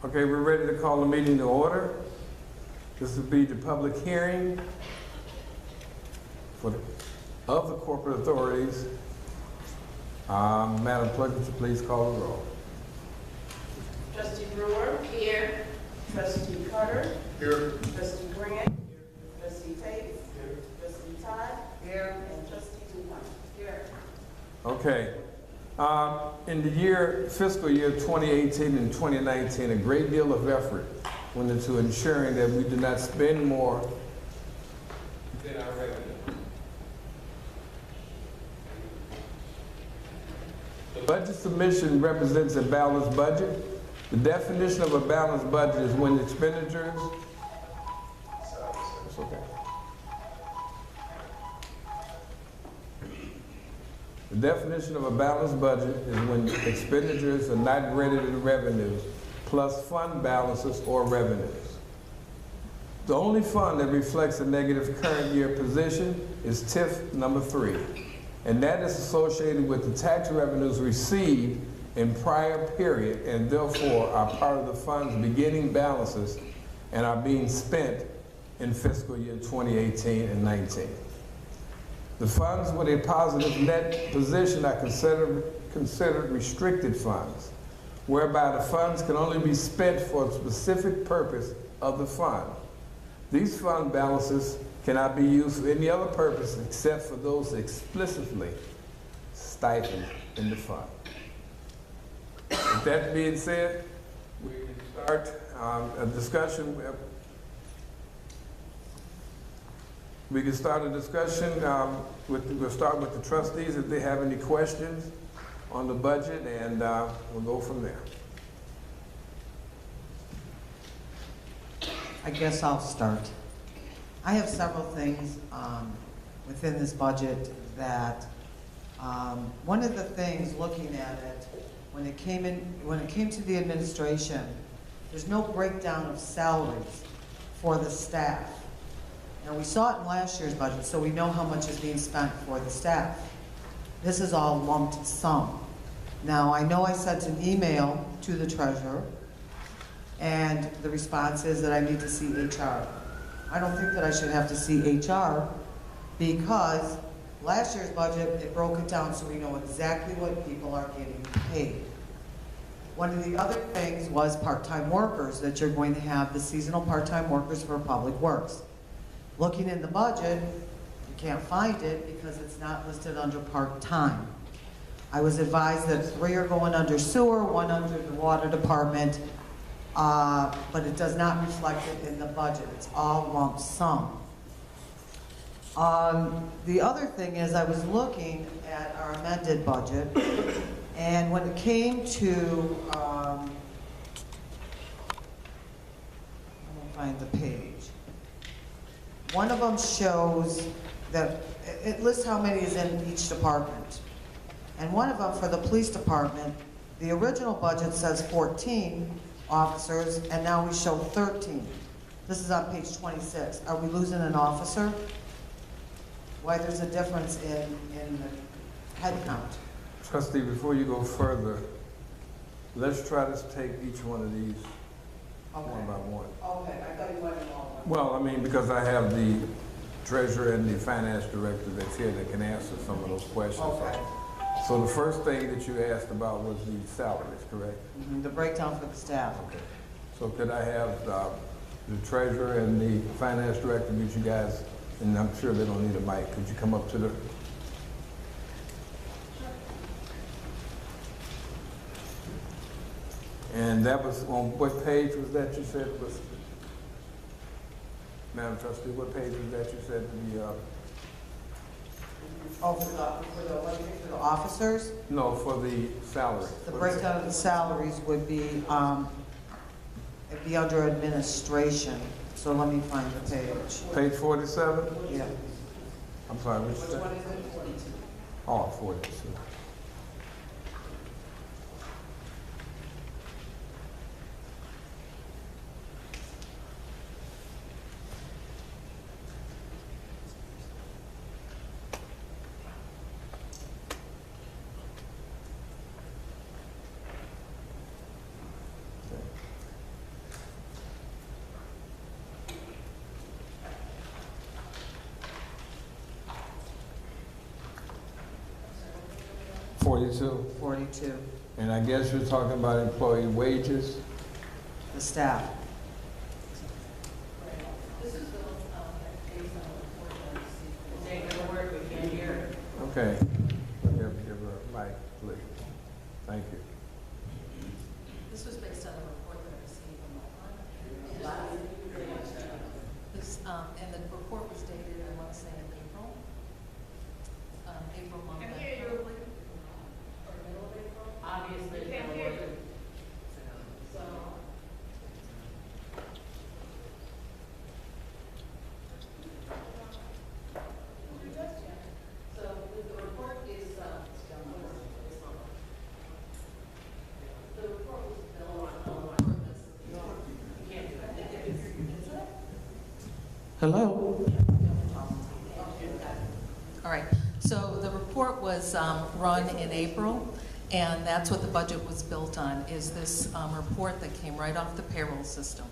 Okay, we're ready to call the meeting to order. This will be the public hearing of the corporate authorities. Madam Clerk, would you please call the roll? Trustee Brewer. Here. Trustee Carter. Here. Trustee Grant. Here. Trustee Tate. Here. Trustee Todd. Here. And Trustee Dupont. Here. Okay. In the fiscal year 2018 and 2019, a great deal of effort went into ensuring that we do not spend more than our revenue. The budget submission represents a balanced budget. The definition of a balanced budget is when expenditures. It's okay. The definition of a balanced budget is when expenditures are not greater than revenues, plus fund balances or revenues. The only fund that reflects a negative current year position is TIF number 3, and that is associated with the tax revenues received in prior period and therefore are part of the fund's beginning balances and are being spent in fiscal year 2018 and 19. The funds with a positive net position are considered restricted funds, whereby the funds can only be spent for a specific purpose of the fund. These fund balances cannot be used for any other purpose except for those explicitly stipend in the fund. With that being said, we can start a discussion. We can start a discussion. We'll start with the trustees if they have any questions on the budget, and we'll go from there. I guess I'll start. I have several things within this budget that one of the things looking at it, when it came to the administration, there's no breakdown of salaries for the staff. Now, we saw it in last year's budget, so we know how much is being spent for the staff. This is all lumped sum. Now, I know I sent an email to the treasurer, and the response is that I need to see HR. I don't think that I should have to see HR because last year's budget, it broke it down so we know exactly what people are getting paid. One of the other things was part-time workers, that you're going to have the seasonal part-time workers for public works. Looking in the budget, you can't find it because it's not listed under part-time. I was advised that 3 are going under sewer, 1 under the water department, but it does not reflect it in the budget. It's all lump sum. The other thing is I was looking at our amended budget, and when it came to, let me find the page. One of them shows that it lists how many is in each department. And one of them for the police department, the original budget says 14 officers, and now we show 13. This is on page 26. Are we losing an officer? Why there's a difference in the head count? Trustee, before you go further, let's try to take each one of these one by one. Okay, I thought you wanted them all. Well, I mean, because I have the treasurer and the finance director that's here that can answer some of those questions. Okay. So the first thing that you asked about was the salaries, correct? Mm-hmm. The breakdown for the staff. Okay. So could I have the treasurer and the finance director meet you guys, and I'm sure they don't need a mic. Could you come up to the... And that was on what page was that you said was? Madam Trustee, what page was that you said the? Oh, for the officers? No, for the salary. The breakdown of the salaries would be, it'd be under administration. So let me find the page. Page 47? Yeah. I'm sorry, which Which one is it? 42. Oh, 42. 42? 42, And I guess you're talking about employee wages? the staff. This is the, based on the report that I received. Say another word, we can't hear. Okay. Give her a mic, please. Thank you. This was based on a report that I received from my client. This, and the report was dated, I want to say, in April. April month. Can I hear you? Or middle of April. Obviously, we can't hear you. So. So the report is, the report was built on this. You can't do that. Hello? All right, so the report was run in April, and that's what the budget was built on, is this report that came right off the payroll system.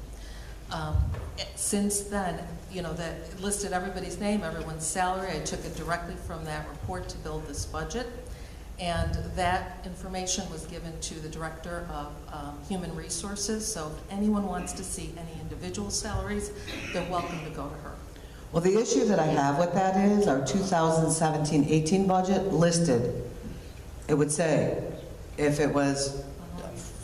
Since then, you know, that listed everybody's name, everyone's salary. I took it directly from that report to build this budget, and that information was given to the Director of Human Resources, so if anyone wants to see any individual salaries, they're welcome to go to her. Well, the issue that I have with that is our 2017-18 budget listed, it would say, if it was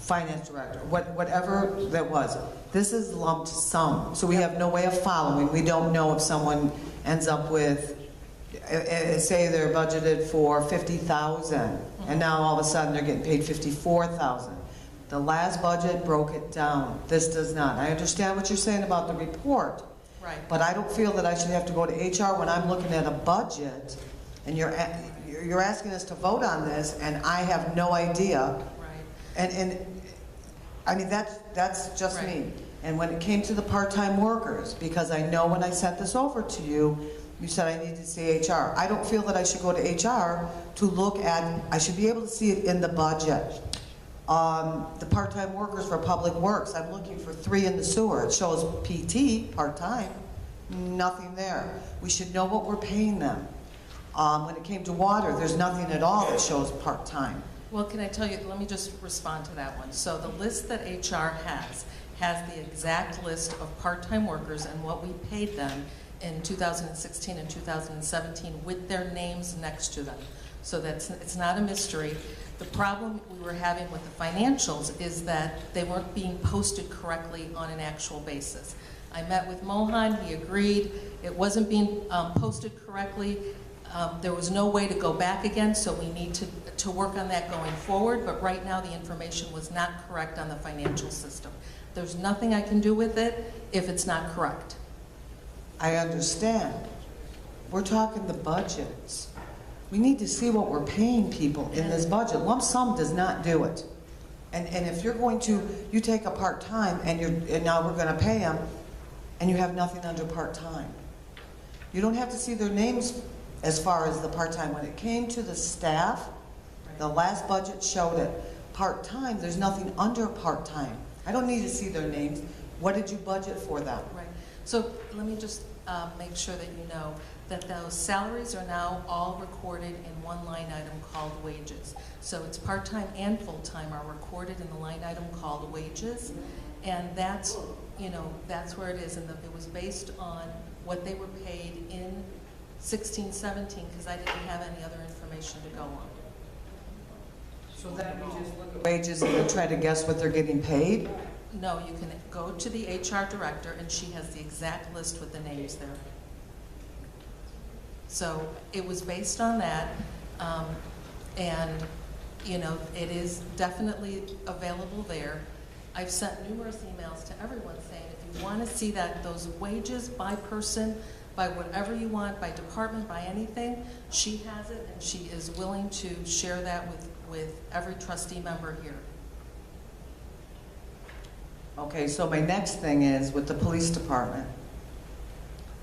finance director, whatever that was. This is lumped sum, so we have no way of following. We don't know if someone ends up with, say they're budgeted for 50,000, and now all of a sudden they're getting paid 54,000. The last budget broke it down. This does not. I understand what you're saying about the report, Right. but I don't feel that I should have to go to HR when I'm looking at a budget, and you're asking us to vote on this, and I have no idea. Right. And I mean, that's just Right. me. And when it came to the part-time workers, because I know when I sent this over to you, you said I needed to see HR. I don't feel that I should go to HR to look at, I should be able to see it in the budget. The part-time workers for public works, I'm looking for 3 in the sewer. It shows PT, part-time, nothing there. We should know what we're paying them. When it came to water, there's nothing at all that shows part-time. Well, can I tell you, let me just respond to that one. So the list that HR has the exact list of part-time workers and what we paid them in 2016 and 2017 with their names next to them. So it's not a mystery. The problem we were having with the financials is that they weren't being posted correctly on an actual basis. I met with Mohan, he agreed, it wasn't being posted correctly. There was no way to go back again, so we need to work on that going forward, but right now the information was not correct on the financial system. There's nothing I can do with it if it's not correct. I understand. We're talking the budgets. We need to see what we're paying people in this budget. Lump sum does not do it. And if you're going to, you take a part-time and now we're gonna pay them, and you have nothing under part-time. You don't have to see their names as far as the part-time. When it came to the staff, the last budget showed it. Part-time, there's nothing under part-time. I don't need to see their names. What did you budget for them? Right. So let me just make sure that you know that those salaries are now all recorded in one line item called wages. So it's part-time and full-time are recorded in the line item called wages. And that's, you know, that's where it is. And it was based on what they were paid in 16, 17, because I didn't have any other information to go on. So then we just look at wages and then try to guess what they're getting paid? No, you can go to the HR director and she has the exact list with the names there. So it was based on that, and you know, it is definitely available there. I've sent numerous emails to everyone saying if you want to see those wages by person, by whatever you want, by department, by anything, she has it and she is willing to share that with every trustee member here. Okay, so my next thing is with the police department.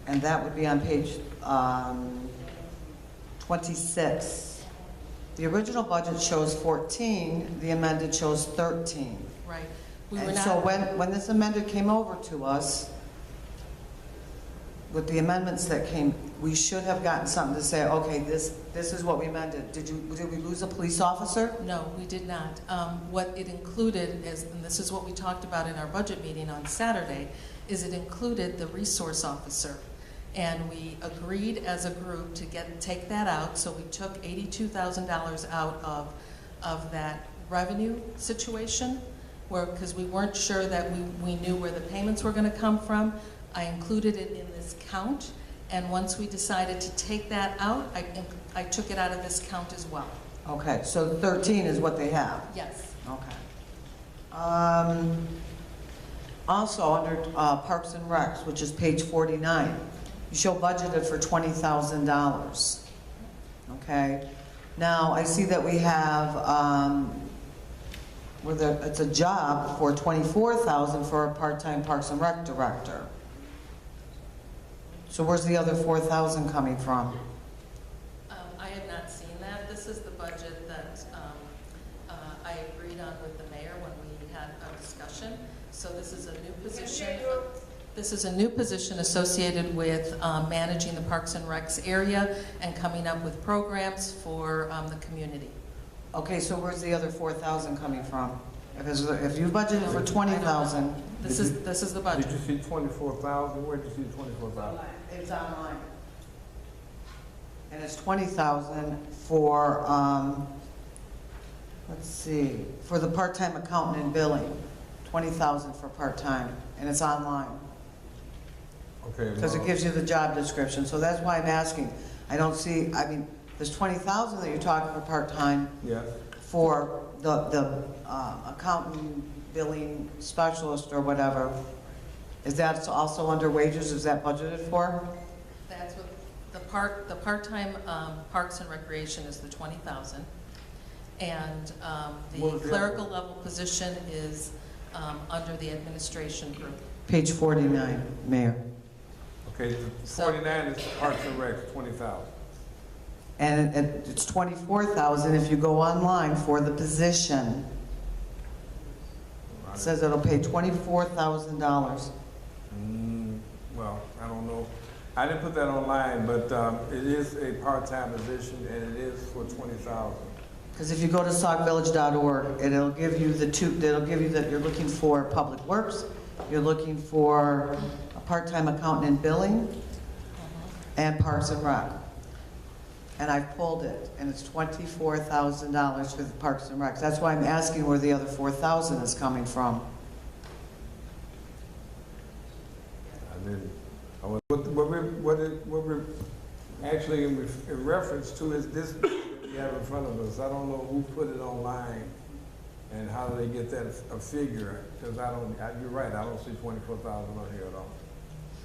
And that would be on page 26. The original budget shows 14, the amended shows 13. Right. We were And not, so when this amended came over to us, with the amendments that came, we should have gotten something to say, okay, this is what we amended. Did we lose a police officer? No, we did not. What it included is, and this is what we talked about in our budget meeting on Saturday, is it included the resource officer. And we agreed as a group to take that out, so we took $82,000 out of that revenue situation, because we weren't sure that we knew where the payments were going to come from. I included it in this count, and once we decided to take that out, I took it out of this count as well. Okay, so 13 is what they have. Yes. Okay. Also, under Parks and Recs, which is page 49, you show budgeted for $20,000. Okay. Now, I see that we have, it's a job for $24,000 for a part-time Parks and Rec director. So where's the other $4,000 coming from? I have not seen that. This is the budget that I agreed on with the mayor when we had a discussion. So this is a new position. This is a new position associated with managing the Parks and Recs area and coming up with programs for the community. Okay, so where's the other $4,000 coming from? If you budgeted for $20,000, This is the budget. Did you see 24,000? Where did you see 24,000? it's online. And it's $20,000 for, let's see, for the part-time accountant and billing. $20,000 for part-time, and it's online. Okay. Because it gives you the job description, so that's why I'm asking. I don't see, I mean, there's $20,000 that you're talking for part-time Yes. for the accountant, billing specialist or whatever. Is that also under wages? Is that budgeted for? That's what the part-time Parks and Recreation is the $20,000, and the clerical level position is under the administration group. Page 49, Mayor. Okay, 49 is Parks and Recs, 20,000. And it's $24,000 if you go online for the position. It says it'll pay $24,000. Well, I don't know. I didn't put that online, but it is a part-time position, and it is for 20,000. Because if you go to saukvillage.org, it'll give you it'll give you that you're looking for public works, you're looking for a part-time accountant in billing, and Parks and Rec. And I've pulled it, and it's $24,000 for the Parks and Recs. That's why I'm asking where the other $4,000 is coming from. I didn't. What we're actually in reference to is this that we have in front of us. I don't know who put it online and how do they get that a figure, because you're right, I don't see 24,000 on here at all.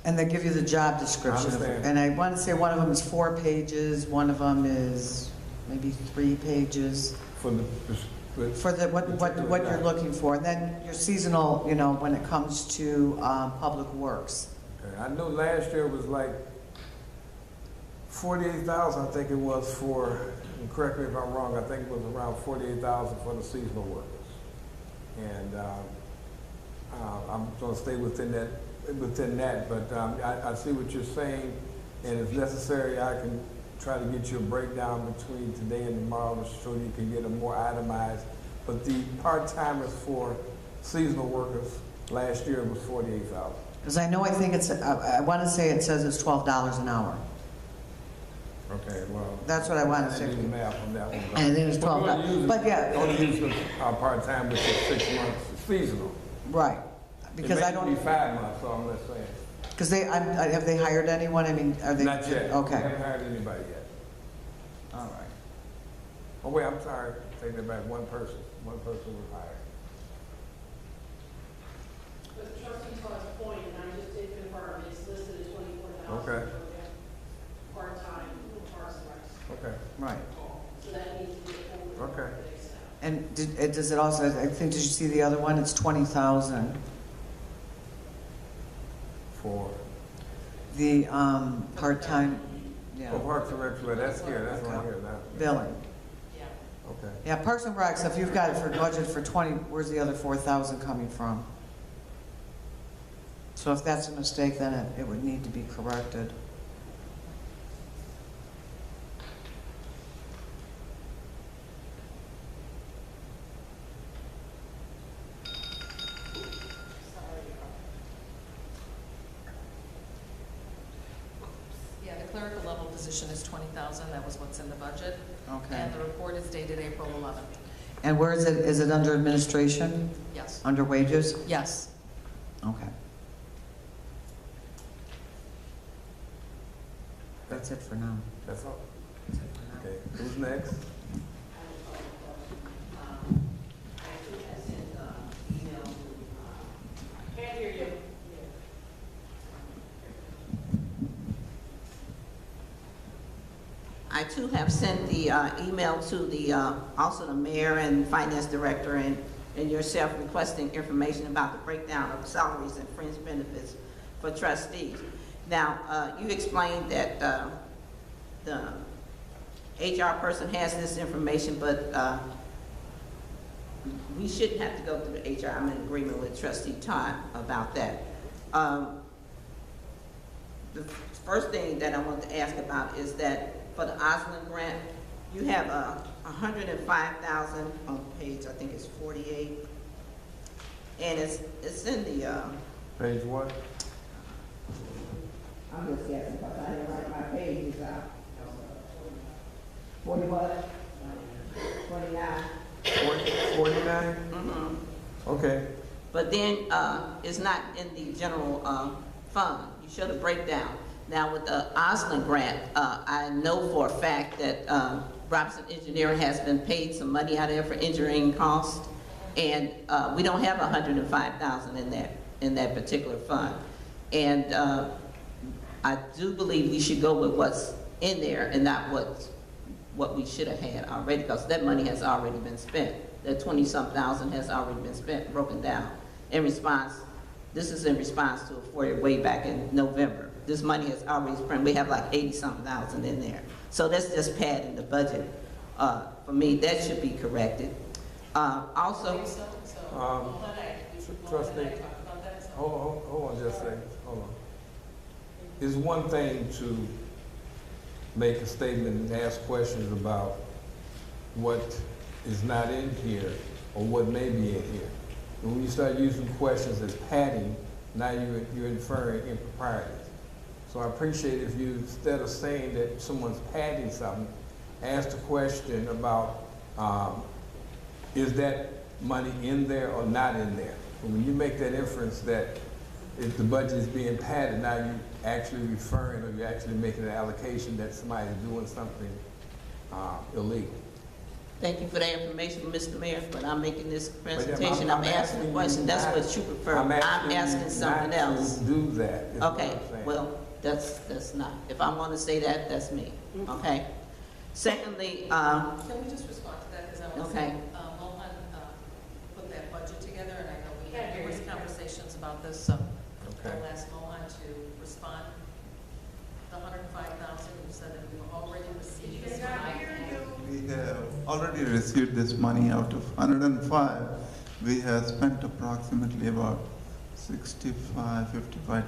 And they give you the job description. I understand. And I want to say one of them is 4 pages, one of them is maybe 3 pages. For the What you're looking for. And then your seasonal, you know, when it comes to public works. Okay. I know last year was like 48,000, I think it was for, and correct me if I'm wrong, I think it was around 48,000 for the seasonal workers. And I'm going to stay within that, but I see what you're saying, and if necessary, I can try to get you a breakdown between today and tomorrow so you can get a more itemized. But the part-timers for seasonal workers last year was 48,000. Because I know, I think it's, I want to say it says it's $12 an hour. Okay, well. That's what I want to I say. didn't do the math on that one. And I think it's $12. But yeah. Don't use the part-time, which is 6 months seasonal. Right. Because I It don't. may be 5 months, so I'm not saying. Because have they hired anyone? I mean, are they? Not yet. Okay. We haven't hired anybody yet. All right. Oh, wait, I'm sorry. Take that back. One person was hired. But trustee Todd's point, and I just did confirm, it's listed at 24,000. Okay. Part-time, Parks and Recs. Okay. Right. So that needs to be forward. Okay. And does it also, I think, did you see the other one? It's 20,000. For The part-time, yeah, Parks and Rec, but that's here. That's on here now. billing. Yeah. Okay. Yeah, Parks and Recs, if you've got it for budget for 20, where's the other 4,000 coming from? So if that's a mistake, then it would need to be corrected. Yeah, the clerical level position is 20,000, that was what's in the budget. Okay. And the report is dated April 11th. And where is it? Is it under administration? Yes. Under wages? Yes. Okay. That's it for now. That's all. That's it for now. Okay, who's next? Can't hear you. I too have sent the email to the, also the mayor and finance director and yourself requesting information about the breakdown of salaries and fringe benefits for trustees. Now, you explained that the HR person has this information, but we shouldn't have to go through the HR. I'm in agreement with Trustee Todd about that. The first thing that I want to ask about is that for the Osland grant, you have 105,000 on page, I think it's 48, and it's in the. Page what? I'm just guessing because I didn't write my pages out. 40 what? 49. 49? Mm-hmm. Okay. But then it's not in the general fund. You show the breakdown. Now with the Osland grant, I know for a fact that Robinson Engineering has been paid some money out of there for engineering costs, and we don't have 105,000 in that particular fund. And I do believe we should go with what's in there and not what we should have had already, because that money has already been spent. That 20-some thousand has already been spent, broken down. In response, this is in response to a FOIA way back in November. This money has already spent. We have like 80-something thousand in there. So that's just padding the budget. For me, that should be corrected. Also, Trustee, hold on just a second. Hold on. It's one thing to make a statement and ask questions about what is not in here or what may be in here. And when you start using questions as padding, now you're inferring improprieties. So I appreciate if you, instead of saying that someone's padding something, ask the question about, is that money in there or not in there? And when you make that inference that if the budget is being padded, now you're actually referring or you're actually making an allocation that somebody's doing something illegal. thank you for that information, Mr. Mayor, but I'm making this I'm presentation. I'm asking a question. That's what you prefer. I'm asking something else. Not to do that. Is what Okay, I'm saying. well, that's not. If I want to say that, that's me. Okay. Secondly, Can we just respond to that? Because I want to Okay. say, Mohan put that budget together, and I know we had numerous conversations about this, so Okay. I'll ask Mohan to respond. The 105,000, you said that we've already received this money. We have already received this money. Out of 105, we have spent approximately about $55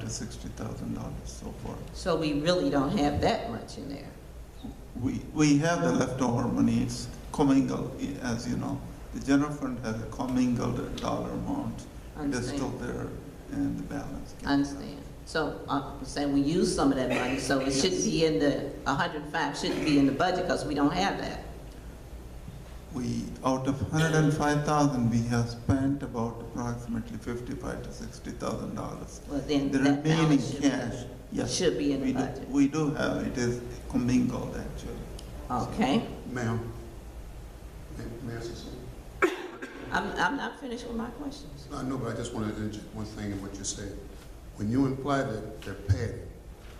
to $60,000 so far. so we really don't have that much in there. We have the leftover money. It's commingled, as you know. The general fund has a commingled dollar amount. It's still there in the balance. I understand. So I'm saying we use some of that money, so it shouldn't be in the 105, shouldn't be in the budget because we don't have that. Out of 105,000, we have spent about approximately $55 to $60,000. Well, then The that remaining balance should be- cash, yes. should be in the we do- budget. We do have, it is commingled actually. Okay. Ma'am, may I say something? I'm not finished with my questions. No, I know, but I just wanted to interject one thing in what you said. When you imply that they're padding,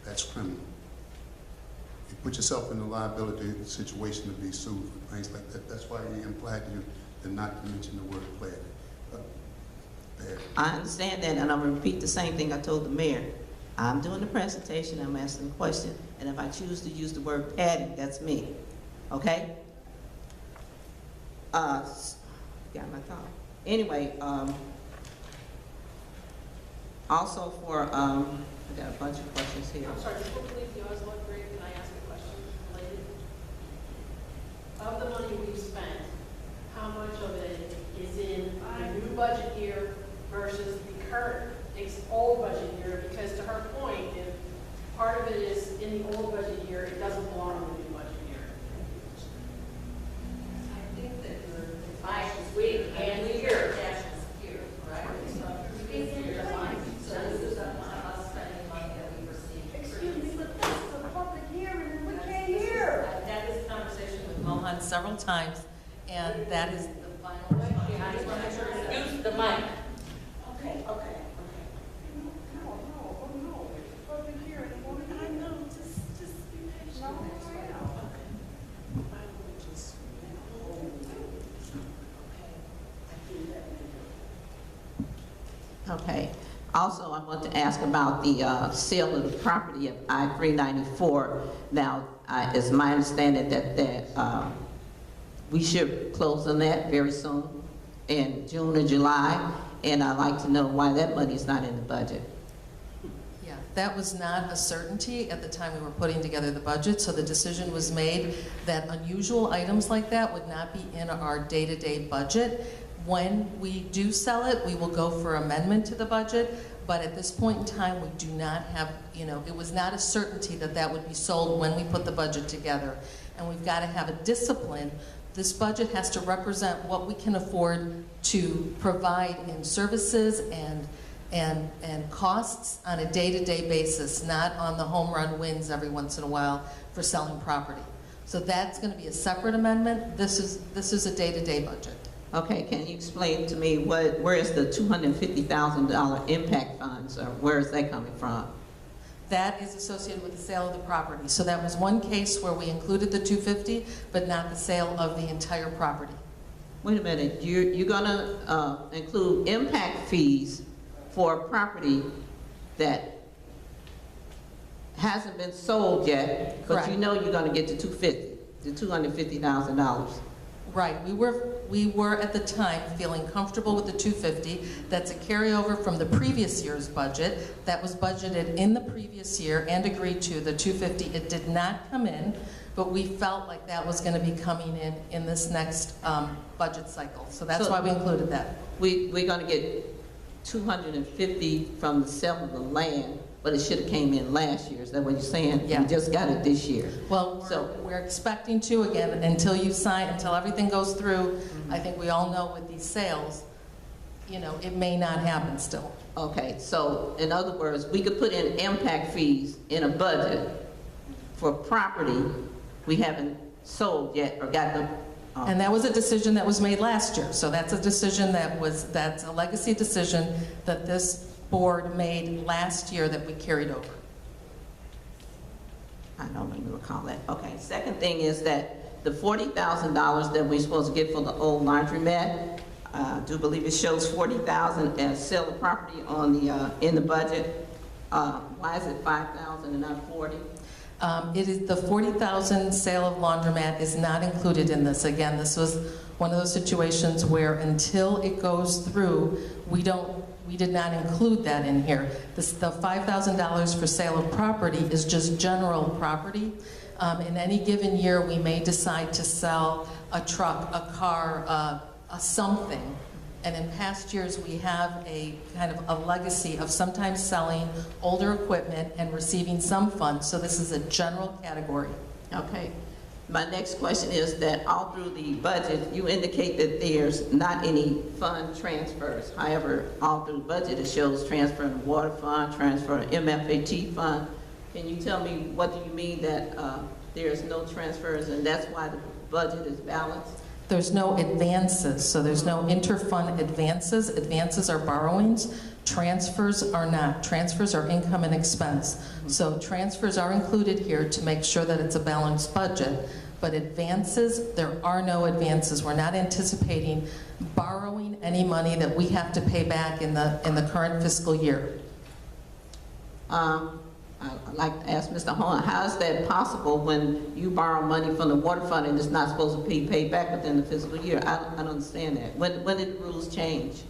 that's criminal. You put yourself in a liability situation to be sued for things like that. That's why you implied to not to mention the word padding. I understand that, and I'm gonna repeat the same thing I told the mayor. I'm doing the presentation, I'm asking the question, and if I choose to use the word padding, that's me, okay? Got my thought. Anyway, Also for, I got a bunch of questions here. I'm sorry, before we leave the Oslo break, can I ask a question related? Of the money we've spent, how much of it is in the new budget year versus the current old budget year? Because to her point, if part of it is in the old budget year, it doesn't belong in the new budget year. I think that you're. We and here. Cash is here, right? So this is us spending money that we received. Excuse me, but this is a public hearing, we can't hear. I've had this conversation with Mohan several times, and that is the final response. I just want to make sure it's Use the mic. okay, okay. No, it's a public hearing. I know, just be patient. No, Okay. Also, I want to ask about the sale of the property of I-394. Now, it's my understanding that we should close on that very soon, in June or July, and I'd like to know why that money is not in the budget. Yeah, that was not a certainty at the time we were putting together the budget, so the decision was made that unusual items like that would not be in our day-to-day budget. When we do sell it, we will go for amendment to the budget, but at this point in time, we do not have, it was not a certainty that that would be sold when we put the budget together. And we've got to have a discipline. This budget has to represent what we can afford to provide in services and costs on a day-to-day basis, not on the home run wins every once in a while for selling property. So that's going to be a separate amendment. This is a day-to-day budget. Okay, can you explain to me where is the $250,000 impact funds, or where is that coming from? That is associated with the sale of the property. So that was one case where we included the 250, but not the sale of the entire property. Wait a minute, you're gonna include impact fees for a property that hasn't been sold yet, but you Correct. know you're gonna get the $250,000. Right, we were at the time feeling comfortable with the 250. That's a carryover from the previous year's budget. That was budgeted in the previous year and agreed to, the 250. It did not come in, but we felt like that was going to be coming in this next budget cycle. So that's why we included that. We're gonna get $250 from the sale of the land, but it should have came in last year. Is that what you're saying? Yeah. We just got it this year. Well, we're expecting to, again, until you sign, until everything goes through. I think we all know with these sales, it may not happen still. Okay, so in other words, we could put in impact fees in a budget for property we haven't sold yet or got the. And that was a decision that was made last year. So that's a decision that's a legacy decision that this board made last year that we carried over. I don't even recall that. Okay, second thing is that the $40,000 that we're supposed to get for the old laundromat, I do believe it shows $40,000 as sale of property on the in the budget. Why is it $5,000 and not $40,000? It is the $40,000 sale of laundromat is not included in this. Again, this was one of those situations where until it goes through, we did not include that in here. The $5,000 for sale of property is just general property. In any given year, we may decide to sell a truck, a car, a something. And in past years, we have a kind of a legacy of sometimes selling older equipment and receiving some funds. So this is a general category. Okay. My next question is that all through the budget, you indicate that there's not any fund transfers. However, all through the budget, it shows transfer in the water fund, transfer in MFAT fund. Can you tell me, what do you mean that there's no transfers and that's why the budget is balanced? There's no advances, so there's no interfund advances. Advances are borrowings. Transfers are not. Transfers are income and expense. So transfers are included here to make sure that it's a balanced budget. But advances, there are no advances. We're not anticipating borrowing any money that we have to pay back in the current fiscal year. I'd like to ask Mr. Horn, how is that possible when you borrow money from the water fund and it's not supposed to be paid back within the fiscal year? I don't understand that. When did the rules change?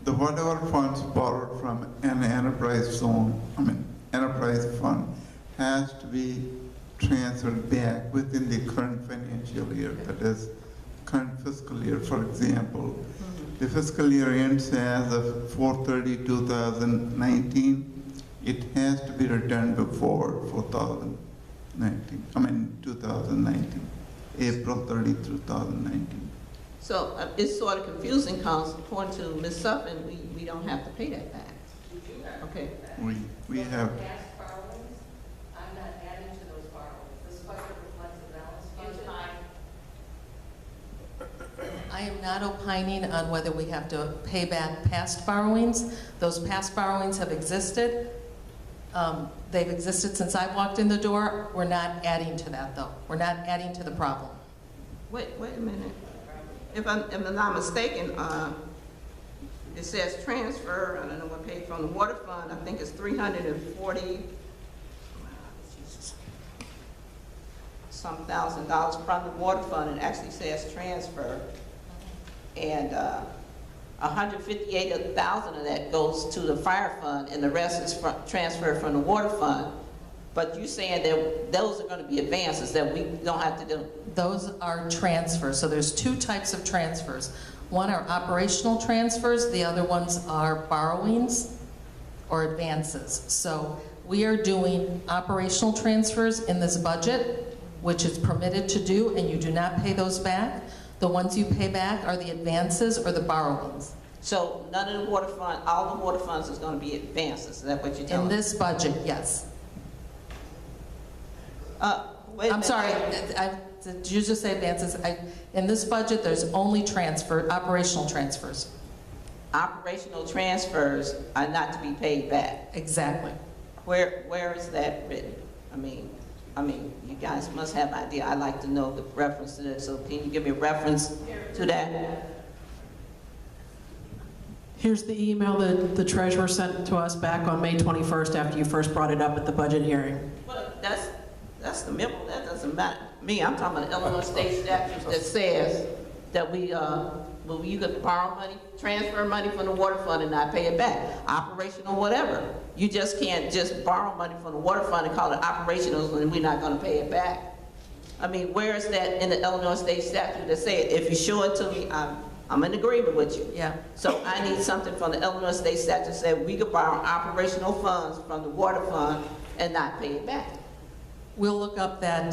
the whatever funds borrowed from an enterprise enterprise fund has to be transferred back within the current financial year, that is, current fiscal year. For example, the fiscal year ends as of 4/30/2019. It has to be returned before 2019, April 30, 2019. So it's sort of confusing because according to Ms. Suffin, we don't have to pay that back. Okay. We have, Past borrowings, I'm not adding to those borrowings. This budget reflects a balanced budget. I am not opining on whether we have to pay back past borrowings. Those past borrowings have existed. They've existed since I walked in the door. We're not adding to that, though. We're not adding to the problem. Wait a minute. If I'm not mistaken, it says transfer, I don't know what page, from the water fund, I think it's 340 some $1,000 from the water fund. It actually says transfer. And 158,000 of that goes to the fire fund, and the rest is transferred from the water fund. But you're saying that those are going to be advances that we don't have to do? Those are transfers. So there's two types of transfers. One are operational transfers. The other ones are borrowings or advances. So we are doing operational transfers in this budget, which is permitted to do, and you do not pay those back. The ones you pay back are the advances or the borrowings. So none of the water fund, all the water funds is going to be advances. Is that what you're telling me? In this budget, yes. Wait a I'm minute. sorry, did you just say advances? In this budget, there's only operational transfers. Operational transfers are not to be paid back. Exactly. Where is that written? I mean, you guys must have an idea. I'd like to know the reference to that. So can you give me a reference to that? Here's the email that the treasurer sent to us back on May 21st after you first brought it up at the budget hearing. Well, that's the memo. That doesn't matter to me. I'm talking about the Illinois state statute that says that you could borrow money, transfer money from the water fund and not pay it back. Operational, whatever. You just can't just borrow money from the water fund and call it operational and we're not going to pay it back. I mean, where is that in the Illinois state statute that says, if you show it to me, I'm in agreement with you. Yeah. So I need something from the Illinois state statute that says we could borrow operational funds from the water fund and not pay it back. We'll look up that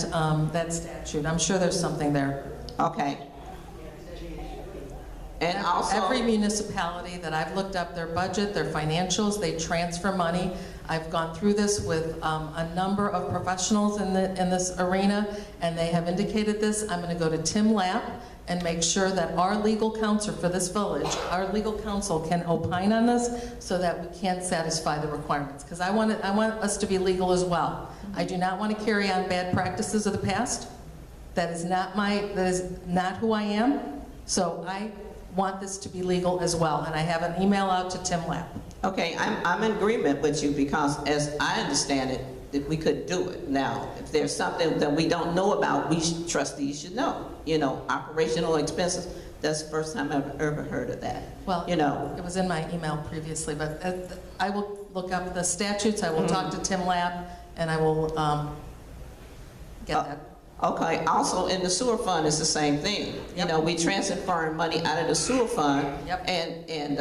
statute. I'm sure there's something there. Okay. And also, every municipality that I've looked up their budget, their financials, they transfer money. I've gone through this with a number of professionals in this arena, and they have indicated this. I'm going to go to Tim Lapp and make sure that our legal counsel for this village, our legal counsel can opine on this so that we can satisfy the requirements. Because I want us to be legal as well. I do not want to carry on bad practices of the past. That is not who I am. So I want this to be legal as well. And I have an email out to Tim Lapp. okay, I'm in agreement with you because as I understand it, that we could do it. Now, if there's something that we don't know about, we trustees should know. You know, operational expenses, that's the first time I've ever heard of that. Well, you know, it was in my email previously, but I will look up the statutes, I will talk to Tim Lapp, and I will get that. Okay, also in the sewer fund, it's the same thing. Yep. You know, we transferring money out of the sewer fund, Yep. and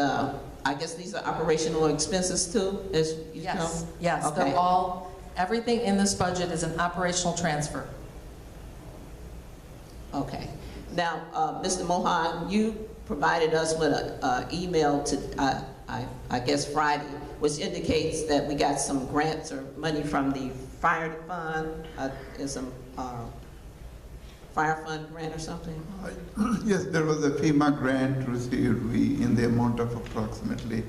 I guess these are operational expenses too, as you know? Yes, yes, Okay. they're everything in this budget is an operational transfer. Okay. Now, Mr. Mohan, you provided us with an email to, I guess Friday, which indicates that we got some grants or money from the fire fund, and some fire fund grant or something? yes, there was a FEMA grant received in the amount of approximately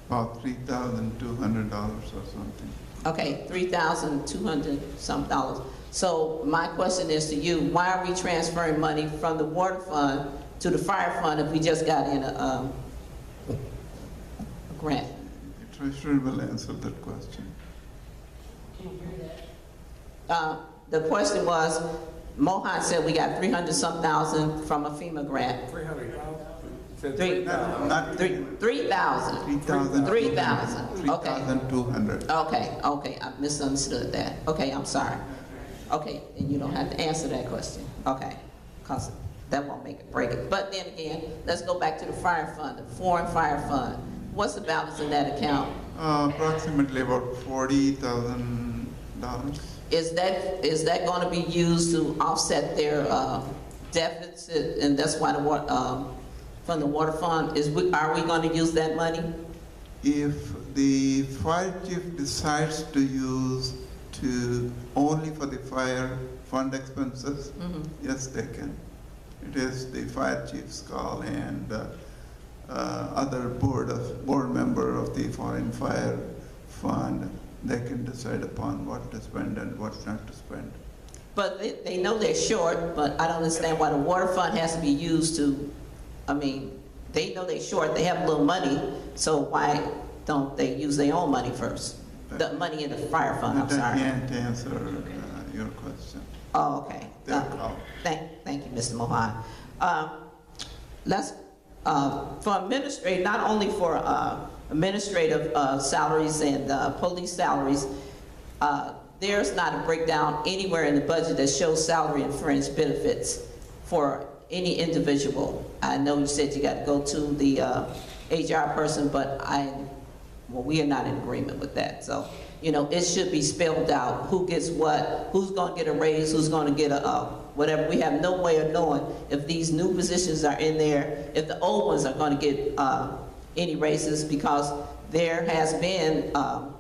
about $3,200 or something. Okay, $3,200 some dollars. So my question is to you, why are we transferring money from the water fund to the fire fund if we just got in a grant? The treasurer will answer that question. The question was, Mohan said we got 300-some thousand from a FEMA grant. 300,000? Said Three- 3,000. Not 3,000. 3,000. 3,000, okay. 3,200. Okay, I misunderstood that. Okay, I'm sorry. Okay, and you don't have to answer that question. Okay, because that won't make it break it. But then again, let's go back to the fire fund, the foreign fire fund. What's the balance in that account? Approximately about $40,000. Is that going to be used to offset their deficit, and that's why the water, from the water fund, are we going to use that money? If the fire chief decides to use only for the fire fund expenses, yes, they can. It is the fire chief's call, and other board member of the foreign fire fund, they can decide upon what to spend and what not to spend. But they know they're short, but I don't understand why the water fund has to be used to, I mean, they know they're short, they have a little money, so why don't they use their own money first? The money in the fire fund, I'm I sorry. can't answer your question. Oh, okay. Their call. Thank you, Mr. Mohan. Let's, for administrative, not only for administrative salaries and police salaries, there's not a breakdown anywhere in the budget that shows salary and fringe benefits for any individual. I know you said you got to go to the HR person, but well, we are not in agreement with that. So, you know, it should be spelled out who gets what, who's going to get a raise, who's going to get a whatever. We have no way of knowing if these new positions are in there, if the old ones are going to get any raises, because there has been an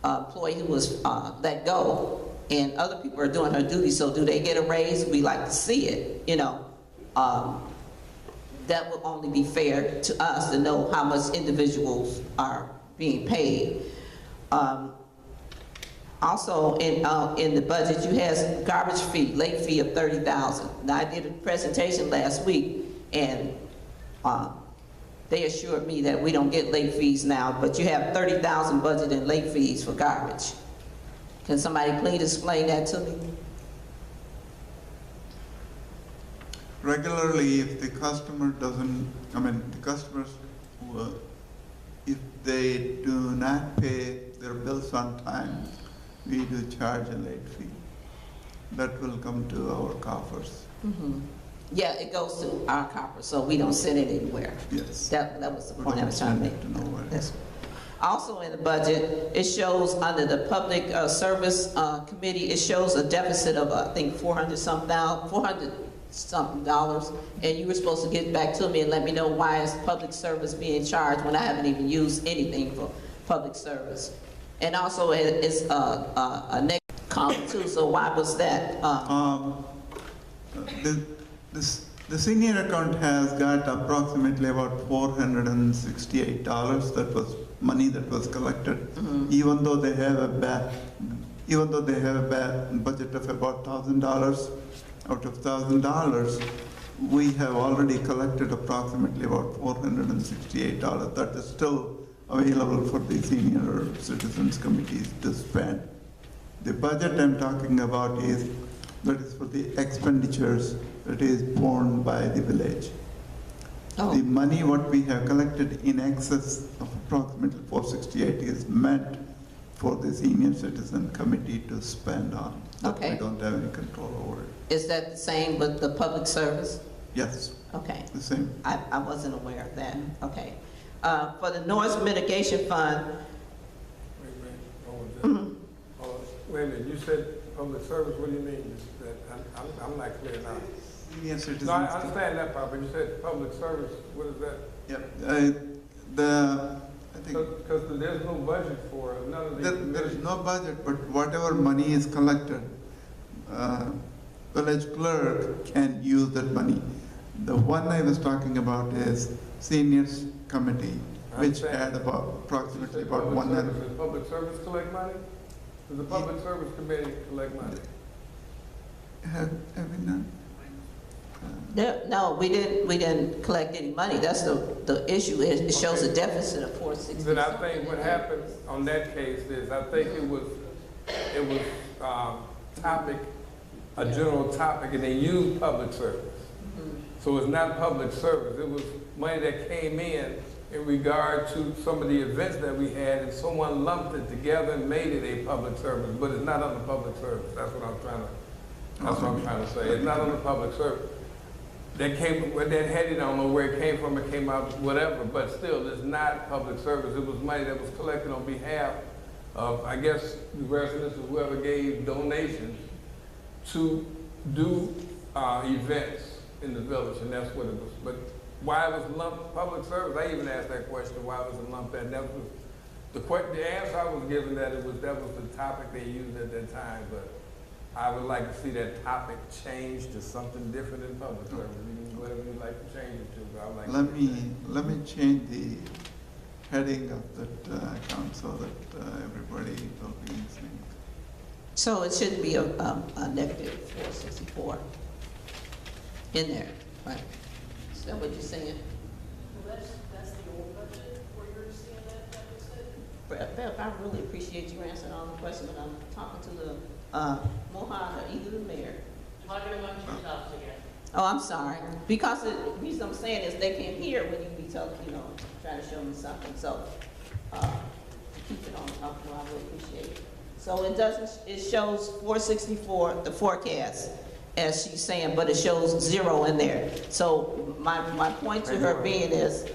employee who was let go, and other people are doing her duty. So do they get a raise? We like to see it, you know. That will only be fair to us to know how much individuals are being paid. Also, in the budget, you have garbage fee, late fee of $30,000. Now, I did a presentation last week, and they assured me that we don't get late fees now, but you have $30,000 budget in late fees for garbage. Can somebody please explain that to me? Regularly, if the customer doesn't, the customers, if they do not pay their bills on time, we do charge a late fee. That will come to our coffers. Mm-hmm. Yeah, it goes to our coffers, so we don't send it anywhere. Yes. That was the point I was trying to make. To nowhere. That's also in the budget, it shows under the Public Service Committee, it shows a deficit of, I think, $400-something, and you were supposed to get back to me and let me know why is public service being charged when I haven't even used anything for public service. And also it's a negative column too, so why was that? The senior account has got approximately about $468. That was money that was collected, even though they have a bad budget of about $1,000. Out of $1,000, we have already collected approximately about $468. That is still available for the senior citizens committees to spend. The budget I'm talking about is for the expenditures that is borne by the village. Oh. The money what we have collected in excess of approximately $468 is meant for the senior citizen committee to spend on. Okay. We don't have any control over it. Is that the same with the public service? Yes, Okay, the same. I wasn't aware of that. Okay. For the noise mitigation fund, Wait a minute, you said public service, what do you mean? I'm not clear now. Senior citizens. No, I understand that part, but you said public service, what is that? Yep. I think Because there's no budget for none of these. there is no budget, but whatever money is collected, village clerk can use that money. The one I was talking about is seniors committee, which had approximately about $100. Does public service collect money? Does the public service committee collect money? Have we not? no, we didn't collect any money. That's the issue. It shows a deficit of $460. Then I think what happened on that case is, I think it was topic a general topic and they used public service. So it's not public service. It was money that came in regard to some of the events that we had, and someone lumped it together and made it a public service, but it's not under public service. That's what I'm trying to say. It's not under public service. That heading, I don't know where it came from, it came out, whatever, but still, it's not public service. It was money that was collected on behalf of, I guess, the residents or whoever gave donations to do events in the village, and that's what it was. But why it was lumped public service, I even asked that question, why was it lumped that? That was the answer I was given, that was the topic they used at that time, but I would like to see that topic changed to something different in public service. You can whatever you'd like to change it to, but I would like Let me change the heading of that account so that everybody will be listening. So it shouldn't be a negative 464 in there, right? Is that what you're saying? Well, that's the old budget, where you're seeing that deficit? Bev, I really appreciate you answering all the questions, but I'm talking to the Mohan or either the mayor. Talking amongst yourselves again. Oh, I'm sorry. Because the reason I'm saying is they can't hear when you be telling, trying to show me something. So, to keep it on top, I really appreciate it. So it shows 464, the forecast, as she's saying, but it shows 0 in there. So my point to her being is,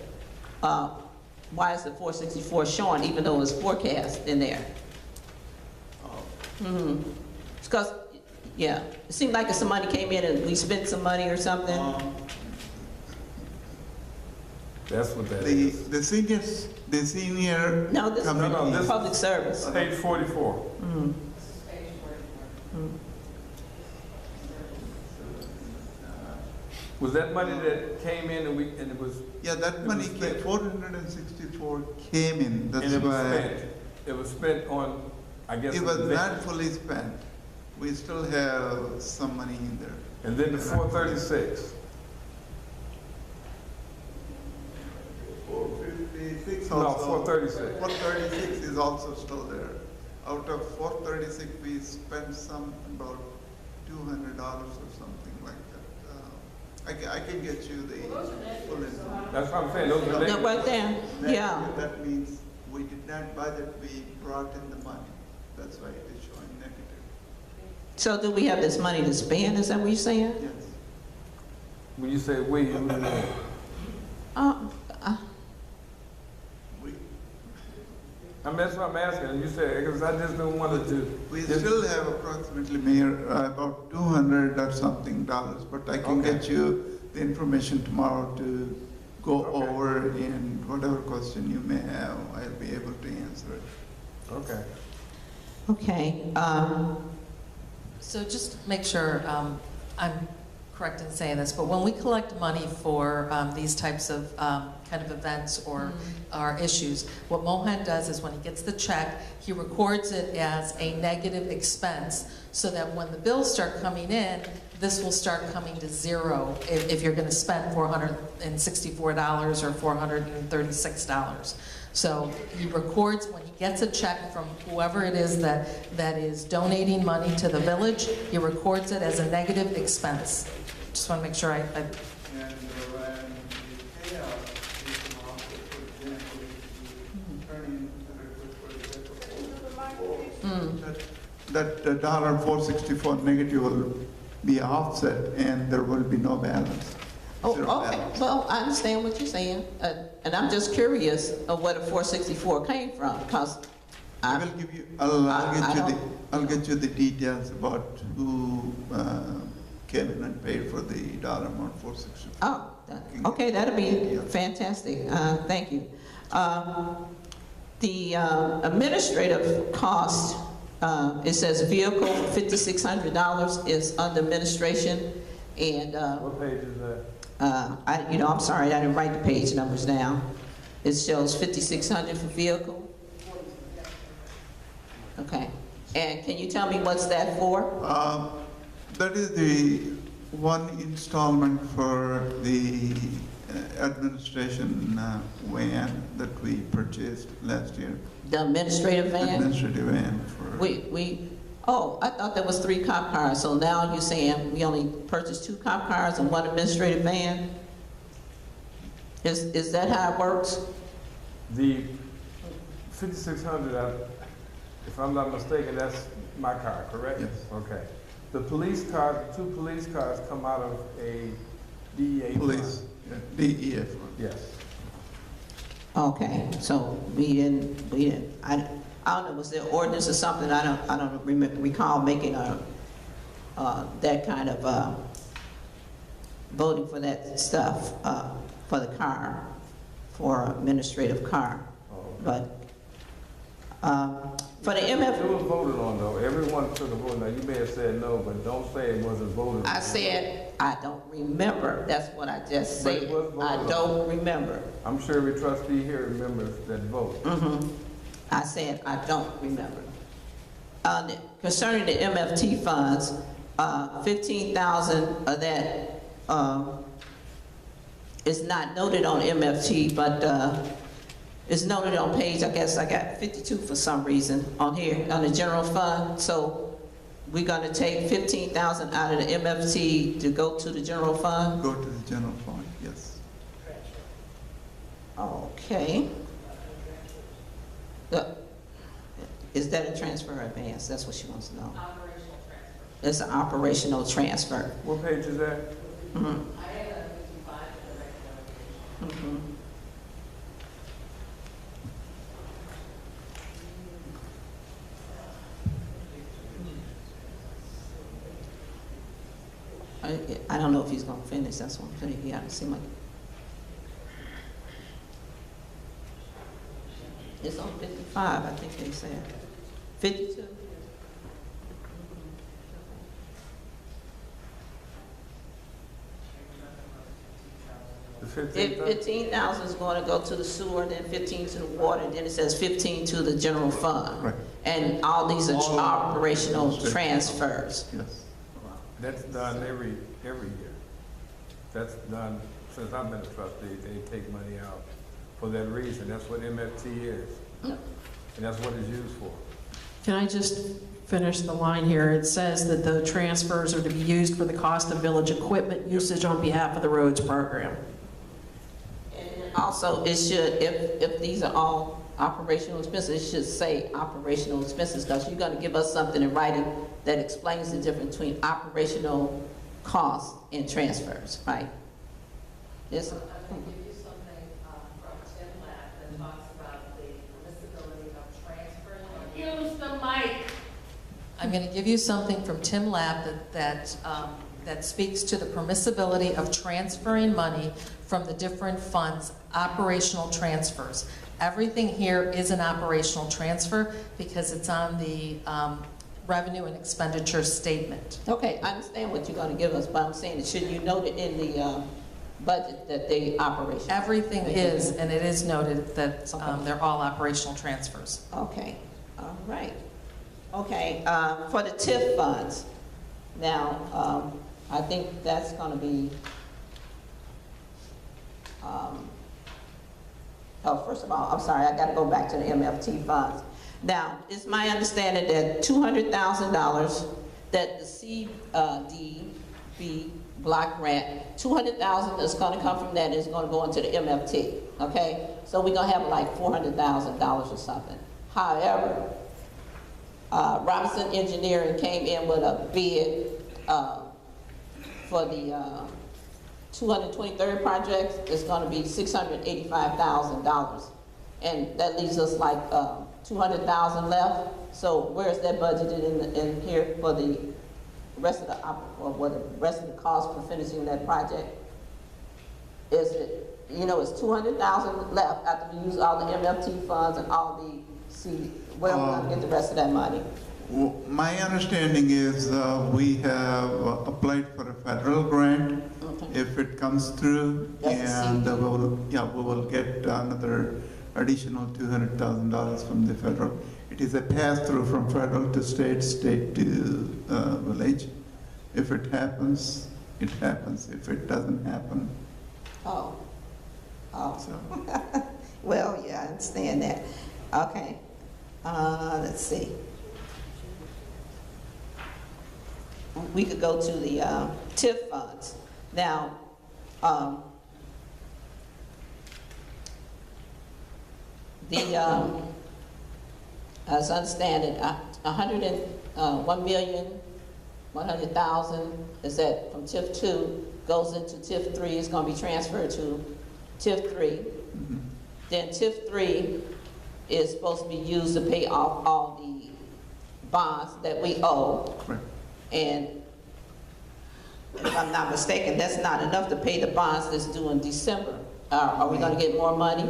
why is the 464 showing even though it's forecast in there? Because, yeah, it seemed like if some money came in and we spent some money or something. that's what that is. The senior No, this committee. is public service. Page 44. Was that money that came in and it was? Yeah, that money came, 464 came in, that's And it was why. spent. It was spent on, I guess. It was events. not fully spent. We still have some money in there. And then the 436. 456 No, also. 436. 436 is also still there. Out of 436, we spent some about $200 or something like that. I can get you the full information. That's what I'm saying, those are That negative. right there, yeah. That means we did not budget, we brought in the money. That's why it is showing negative. So do we have this money to spend? Is that what you're saying? Yes. When you say we, you mean? We, That's what I'm asking, and you said, because I just don't want to. we still have approximately, Mayor, about $200 or something dollars, but I can Okay. get you the information tomorrow to go Okay. over, and whatever question you may have, I'll be able to answer it. Okay. Okay. So just to make sure I'm correct in saying this, but when we collect money for these types of kind of events or issues, what Mohan does is when he gets the check, he records it as a negative expense so that when the bills start coming in, this will start coming to 0 if you're going to spend $464 or $436. So he records when he gets a check from whoever it is that is donating money to the village, he records it as a negative expense. Just want to make sure I And when the payout, you can also, for example, if you turn in a request for that the $464 negative will be offset and there will be no balance. Oh, Zero okay. balance. Well, I understand what you're saying, and I'm just curious of where the 464 came from, because I will give you, I'll get you the details about who came in and paid for the dollar amount 464. Oh, okay, that'll be fantastic. Thank you. The administrative cost, it says vehicle $5,600 is under administration, and What page is that? I'm sorry, I didn't write the page numbers down. It shows $5,600 for vehicle. Okay, and can you tell me what's that for? That is the one installment for the administration van that we purchased last year. The administrative van? Administrative van for. Oh, I thought there was 3 cop cars, so now you're saying we only purchased 2 cop cars and 1 administrative van? Is that how it works? The 5600, if I'm not mistaken, that's my car, correct? Yes. Okay. The police car, the 2 police cars come out of a DEA fund. Police, DEA fund. Yes. Okay, so we didn't, I don't know, was there ordinance or something? I don't recall making that kind of, voting for that stuff, for the car, for administrative car. But, for the MF. It was voted on though. Everyone took a vote. Now, you may have said no, but don't say it wasn't voted on. I said, I don't remember. That's what I just But it said. was voted I on. don't remember. I'm sure every trustee here remembers that vote. I said, I don't remember. Concerning the MFT funds, 15,000 of that, is not noted on MFT, but, it's noted on page, I guess I got 52 for some reason on here, on the general fund. So we're gonna take 15,000 out of the MFT to go to the general fund? Go to the general fund, yes. Okay. Is that a transfer advance? That's what she wants to know. Operational transfer. It's an operational transfer. What page is that? Mhm. I had a 55 for the regular. Mhm. I don't know if he's gonna finish, that's what I'm saying, he doesn't seem like. It's on 55, I think they said. 52? The If 15th? 15,000 is gonna go to the sewer, then 15 to the water, then it says 15 to the general fund. Right. And all these are All operational administrative. transfers. Yes. That's done every year. That's done, since I've been a trustee, they take money out for that reason. That's what MFT is. And that's what it's used for. Can I just finish the line here? It says that the transfers are to be used for the cost of village equipment usage on behalf of the roads program. And then also, it should, if these are all operational expenses, it should say operational expenses, because you're gonna give us something in writing that explains the difference between operational costs and transfers, right? Yes. I'm going to give you something from Tim Lapp that talks about the permissibility of transferring. Use the mic. I'm going to give you something from Tim Lapp that speaks to the permissibility of transferring money from the different funds, operational transfers. Everything here is an operational transfer because it's on the revenue and expenditure statement. Okay, I understand what you're gonna give us, but I'm saying, should you note it in the budget that they operational? Everything is, and it is noted that Okay. they're all operational transfers. Okay, all right. Okay, for the TIF funds, now, I think that's gonna be, first of all, I'm sorry, I gotta go back to the MFT funds. Now, it's my understanding that $200,000, that the CDB block grant, $200,000 is gonna come from that, and it's gonna go into the MFT, okay? So we're gonna have like $400,000 or something. However, Robinson Engineering came in with a bid for the 223rd project. It's going to be $685,000, and that leaves us like $200,000 left. So where's that budgeted in here for the rest of the rest of the cost for finishing that project? Is it, it's $200,000 left after we use all the MFT funds and all the where are we going to get the rest of that money? My understanding is we have applied for a federal grant. Okay. If it comes through, That's the and CD. we will get another additional $200,000 from the federal. It is a pass-through from federal to state, state to village. If it happens, it happens. If it doesn't happen, Oh. so. Well, yeah, I understand that. Okay. Let's see. we could go to the TIF funds. Now, as I understand it, 1,100,000 is that from TIF 2 goes into TIF 3, is going to be transferred to TIF 3. Then TIF 3 is supposed to be used to pay off all the bonds that we owe. Correct. And if I'm not mistaken, that's not enough to pay the bonds that's due in December. Are we going to get more money?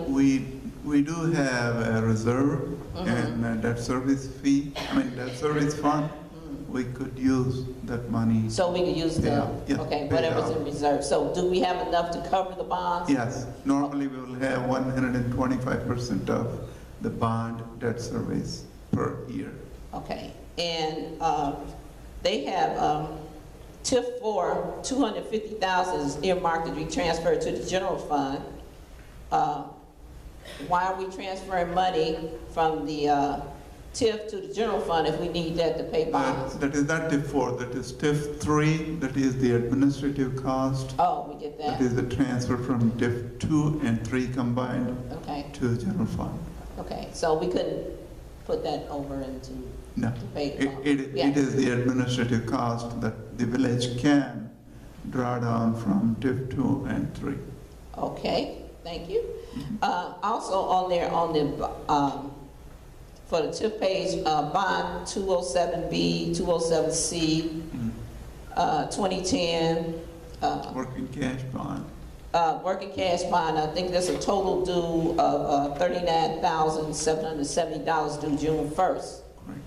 We do have a reserve and a debt service fee, debt service fund. We could use that money. So we could use the, Yeah, okay, pay it whatever's out. in reserve. So do we have enough to cover the bonds? Yes, normally we will have 125% of the bond debt service per year. Okay, and they have TIF 4, 250,000 is earmarked to be transferred to the general fund. Why are we transferring money from the TIF to the general fund if we need that to pay bonds? That is not TIF 4, that is TIF 3, that is the administrative cost. Oh, we get That that? is the transfer from TIF 2 and 3 combined Okay, to general fund. okay, so we couldn't put that over into, No, to pay the bonds? it is the administrative cost that the village can draw down from TIF 2 and 3. Okay, thank you. Also on there, on the, for the TIF page, bond 207B, 207C, 2010, Working cash bond. working cash bond, I think there's a total due of $39,770 due June 1st. Correct.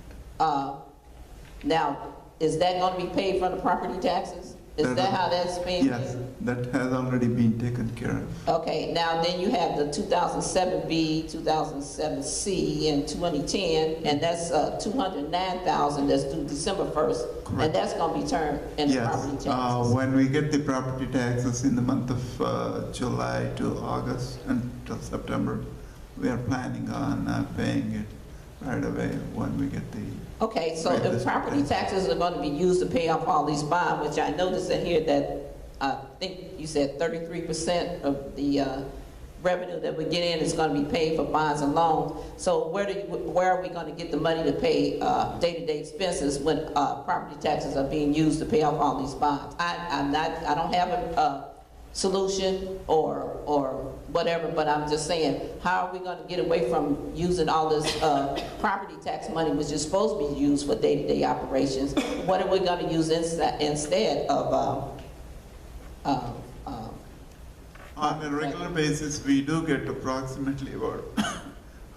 Now, is that going to be paid from the property taxes? Is that how that's being paid? Yes, that has already been taken care of. Okay, now then you have the 2007B, 2007C, and 2010, and that's 209,000 that's due December 1st, Correct. and that's going to be turned into Yes, property taxes. when we get the property taxes in the month of July to August until September, we are planning on paying it right away when we get the. Okay, so Right, if this- property taxes are going to be used to pay off all these bonds, which I noticed in here that I think you said 33% of the revenue that we get in is going to be paid for bonds alone. So where are we going to get the money to pay day-to-day expenses when property taxes are being used to pay off all these bonds? I don't have a solution or whatever, but I'm just saying, how are we going to get away from using all this property tax money, which is supposed to be used for day-to-day operations? What are we going to use instead of On a regular basis, we do get approximately about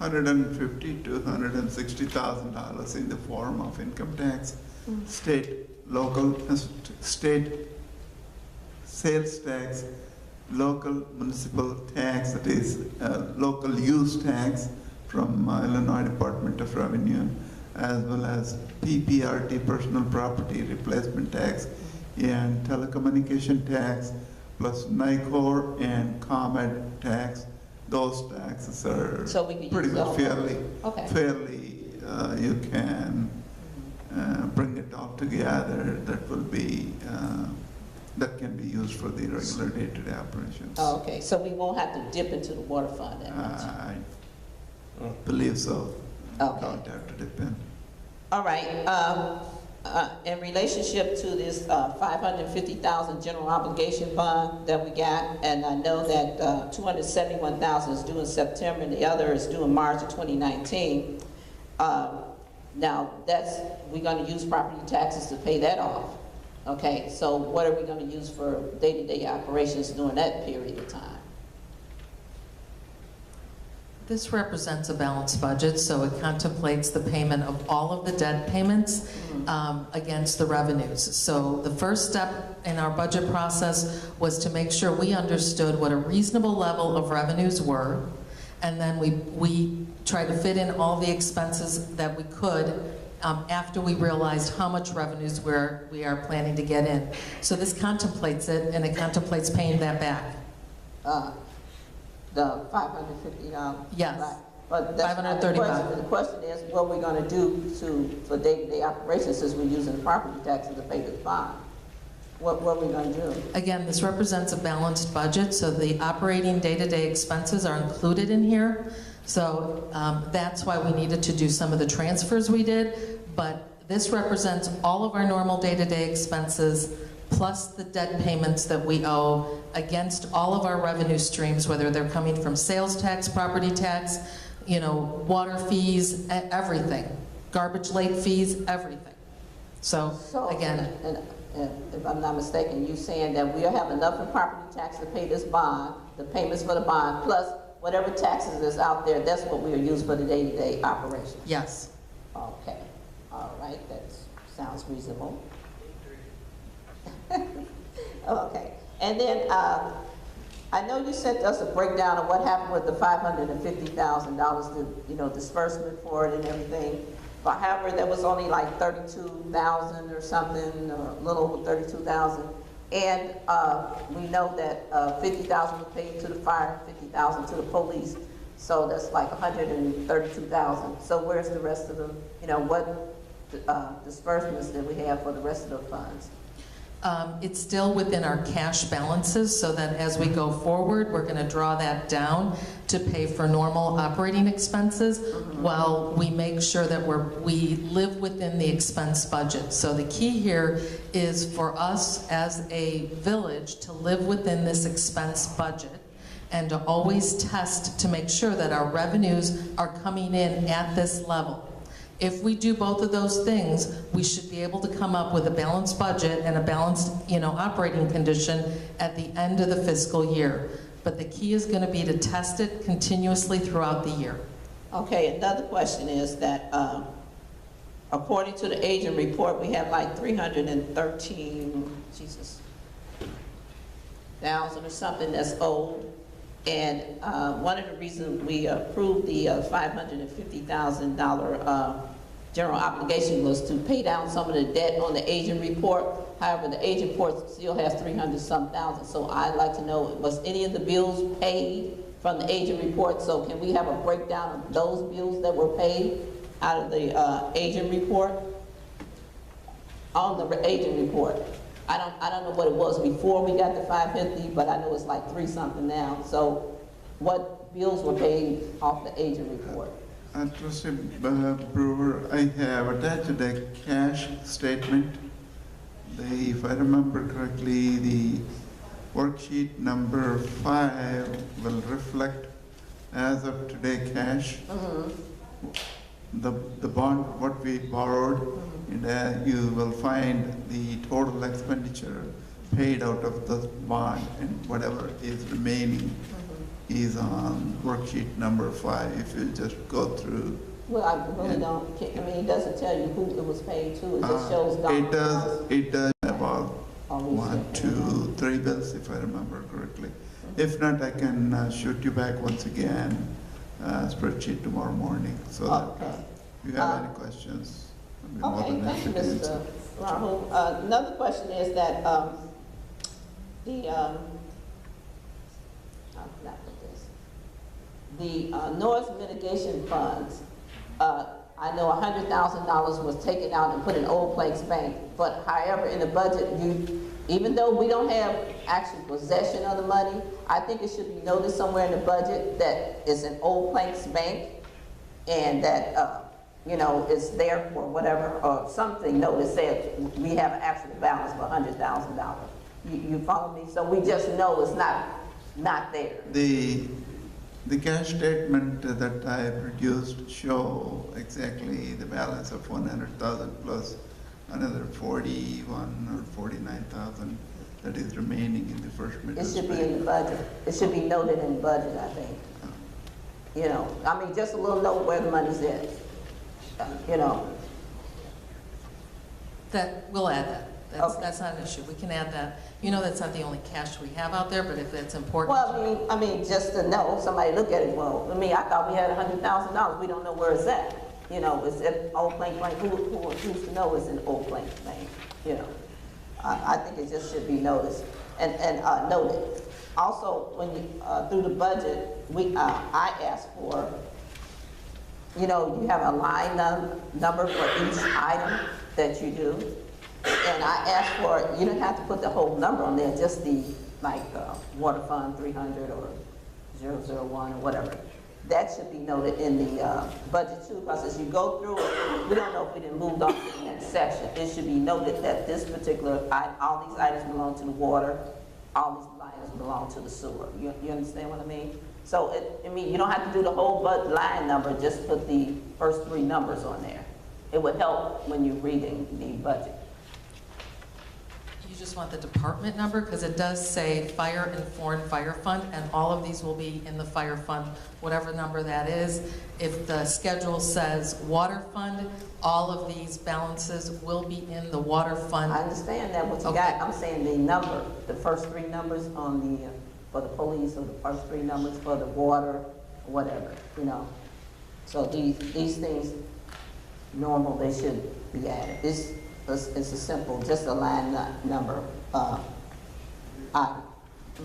$150,000 to $160,000 in the form of income tax, state, local, state sales tax, local municipal tax, that is local use tax from Illinois Department of Revenue, as well as PPRT, personal property replacement tax, and telecommunication tax, plus NICOR and ComEd tax. Those taxes are So we could pretty use much all fairly, Okay. you can bring it all together. That will be, that can be used for the regular day-to-day operations. Oh, okay, so we won't have to dip into the water fund that much? I believe so. Okay. Don't have to depend. All right, in relationship to this $550,000 general obligation bond that we got, and I know that $271,000 is due in September and the other is due in March of 2019. Now, we're gonna use property taxes to pay that off. Okay, so what are we gonna use for day-to-day operations during that period of time? This represents a balanced budget, so it contemplates the payment of all of the debt payments against the revenues. So the first step in our budget process was to make sure we understood what a reasonable level of revenues were, and then we tried to fit in all the expenses that we could after we realized how much revenues we are planning to get in. So this contemplates it, and it contemplates paying that back. The $550? Yes. Right. But that's not the 535. question. The question is, what we're gonna do for day-to-day operations since we're using the property taxes to pay this bond? What are we gonna do? Again, this represents a balanced budget, so the operating day-to-day expenses are included in here. So that's why we needed to do some of the transfers we did, but this represents all of our normal day-to-day expenses, plus the debt payments that we owe against all of our revenue streams, whether they're coming from sales tax, property tax, water fees, everything, garbage late fees, everything. So again, And if I'm not mistaken, you're saying that we'll have enough in property tax to pay this bond, the payments for the bond, plus whatever taxes is out there, that's what we'll use for the day-to-day operations? yes. Okay, all right, that sounds reasonable. Okay, and then I know you sent us a breakdown of what happened with the $550,000, disbursement for it and everything. But however, there was only like 32,000 or something, or a little over 32,000. And we know that 50,000 was paid to the fire, 50,000 to the police. So that's like 132,000. So where's the rest of them? What disbursements that we have for the rest of the funds? It's still within our cash balances, so that as we go forward, we're going to draw that down to pay for normal operating expenses while we make sure that we live within the expense budget. So the key here is for us as a village to live within this expense budget and to always test to make sure that our revenues are coming in at this level. If we do both of those things, we should be able to come up with a balanced budget and a balanced, operating condition at the end of the fiscal year. But the key is going to be to test it continuously throughout the year. Okay, another question is that according to the agent report, we have like 313,000 or something that's owed. And one of the reasons we approved the $550,000 general obligation was to pay down some of the debt on the agent report. However, the agent report still has 300-some thousand. So I'd like to know, was any of the bills paid from the agent report? So can we have a breakdown of those bills that were paid out of the agent report? On the agent report. I don't know what it was before we got the 550, but I know it's like 3-something now. So what bills were paid off the agent report? Trustee Brewer, I have attached a cash statement. If I remember correctly, the worksheet number 5 will reflect as of today cash. The bond, what we borrowed, and you will find the total expenditure paid out of the bond, and whatever is remaining is on worksheet number 5. If you just go through. Well, I really don't, it doesn't tell you who it was paid to, it just shows dollars. It does about 1, 2, 3 bills, if I remember correctly. If not, I can shoot you back once again, spreadsheet tomorrow morning, so that if you have any questions. Okay, thank you, Mr. Rahul. Another question is that the noise mitigation funds, I know $100,000 was taken out and put in Old Planks Bank, but however, in the budget, even though we don't have actual possession of the money, I think it should be noted somewhere in the budget that it's in Old Planks Bank and that it's there for whatever, or something notice that we have an actual balance of $100,000. You follow me? So we just know it's not there. The cash statement that I produced show exactly the balance of 100,000 plus another 41 or 49,000 that is remaining in the first middle. It should be in the budget. It should be noted in the budget, I think. Just a little note where the money's at. That we'll add that. That's not an issue. We can add that. That's not the only cash we have out there, but if it's important. Well, just to know, somebody look at it, I thought we had $100,000. We don't know where it's at. It's at Old Plank Bank. Who used to know it's in Old Plank Bank? I think it just should be noticed and noted. Also, when you, through the budget, I asked for you know, you have a line number for each item that you do. And I asked for, you don't have to put the whole number on there, just the, like, water fund 300 or 001 or whatever. That should be noted in the budget too, because as you go through it, we don't know if we didn't move on to the next section. It should be noted that this particular, all these items belong to the water, all these items belong to the sewer. You understand what I mean? So, you don't have to do the whole line number, just put the first 3 numbers on there. It would help when you're reading the budget. You just want the department number, because it does say fire and foreign fire fund, and all of these will be in the fire fund, whatever number that is. If the schedule says water fund, all of these balances will be in the water fund. I understand that, what you Okay. got, I'm saying the number, the first 3 numbers on the, for the police, or the first 3 numbers for the water, whatever, you know. So these things, normal, they should be added. It's a simple, just a line number, item. The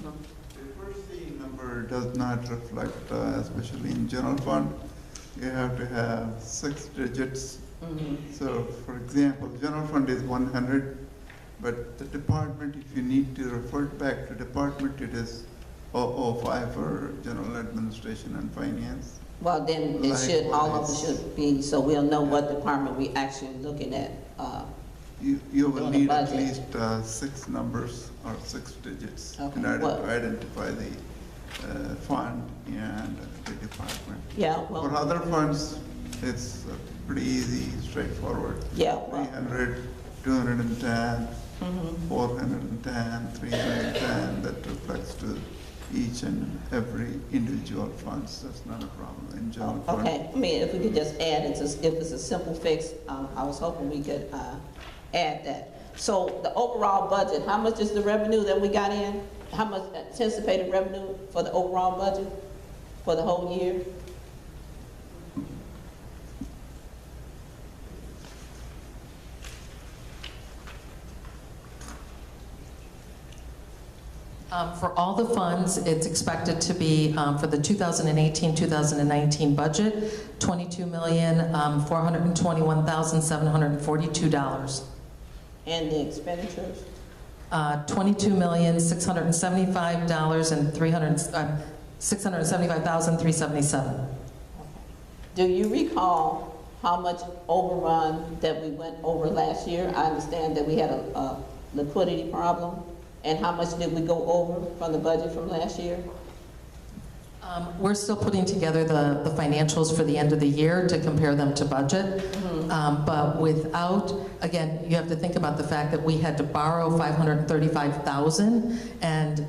first C number does not reflect, especially in general fund, you have to have 6 digits. So, for example, general fund is 100, but the department, if you need to refer back to department, it is 005 for general administration and finance. Well, then it should, all of them Likewise. should be, so we'll know what department we actually looking at. You will On the need at budget. least 6 numbers or 6 digits Okay, in order what- to identify the fund and the department. Yeah, For well, other funds, it's pretty easy, straightforward. yeah, well, 300, 210, mhm. 410, 310, that reflects to each and every individual funds. That's not a problem in general fund. Okay, I mean, if we could just add it, if it's a simple fix, I was hoping we could add that. So the overall budget, how much is the revenue that we got in? How much anticipated revenue for the overall budget for the whole year? For all the funds, it's expected to be, for the 2018-2019 budget, $22,421,742. And the expenditures? $22,675,377. Do you recall how much overrun that we went over last year? I understand that we had a liquidity problem. And how much did we go over from the budget from last year? We're still putting together the financials for the end of the year to compare them to budget. But without, again, you have to think about the fact that we had to borrow $535,000, and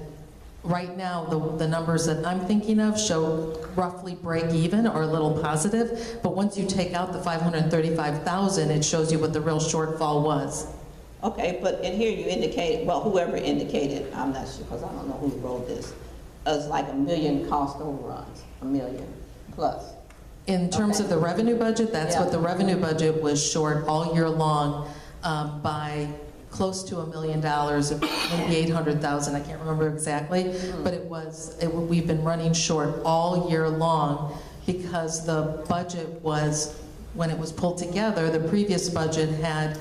right now, the numbers that I'm thinking of show roughly break even or a little positive, but once you take out the $535,000, it shows you what the real shortfall was. Okay, but in here you indicated, well, whoever indicated, I'm not sure, because I don't know who wrote this, it's like $1 million cost overruns, $1 million plus. In terms of the revenue budget, that's Yeah. what the revenue budget was short all year long by close to $1 million, maybe 800,000, I can't remember exactly, but we've been running short all year long because the budget was, when it was pulled together, the previous budget had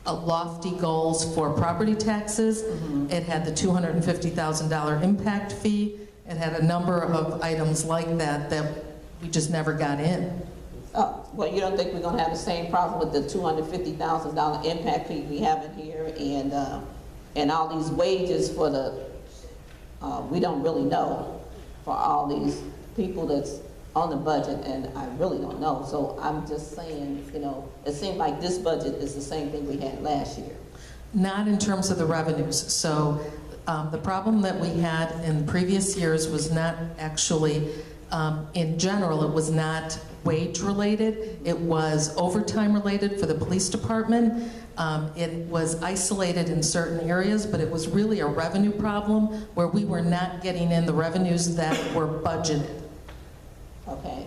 lofty goals for property taxes. It had the $250,000 impact fee. It had a number of items like that we just never got in. Oh, well, you don't think we're gonna have the same problem with the $250,000 impact fee we have in here and all these wages for the, we don't really know for all these people that's on the budget, and I really don't know. So I'm just saying, you know, it seems like this budget is the same thing we had last year. Not in terms of the revenues. So the problem that we had in previous years was not actually, in general, it was not wage related. It was overtime related for the police department. It was isolated in certain areas, but it was really a revenue problem where we were not getting in the revenues that were budgeted. Okay,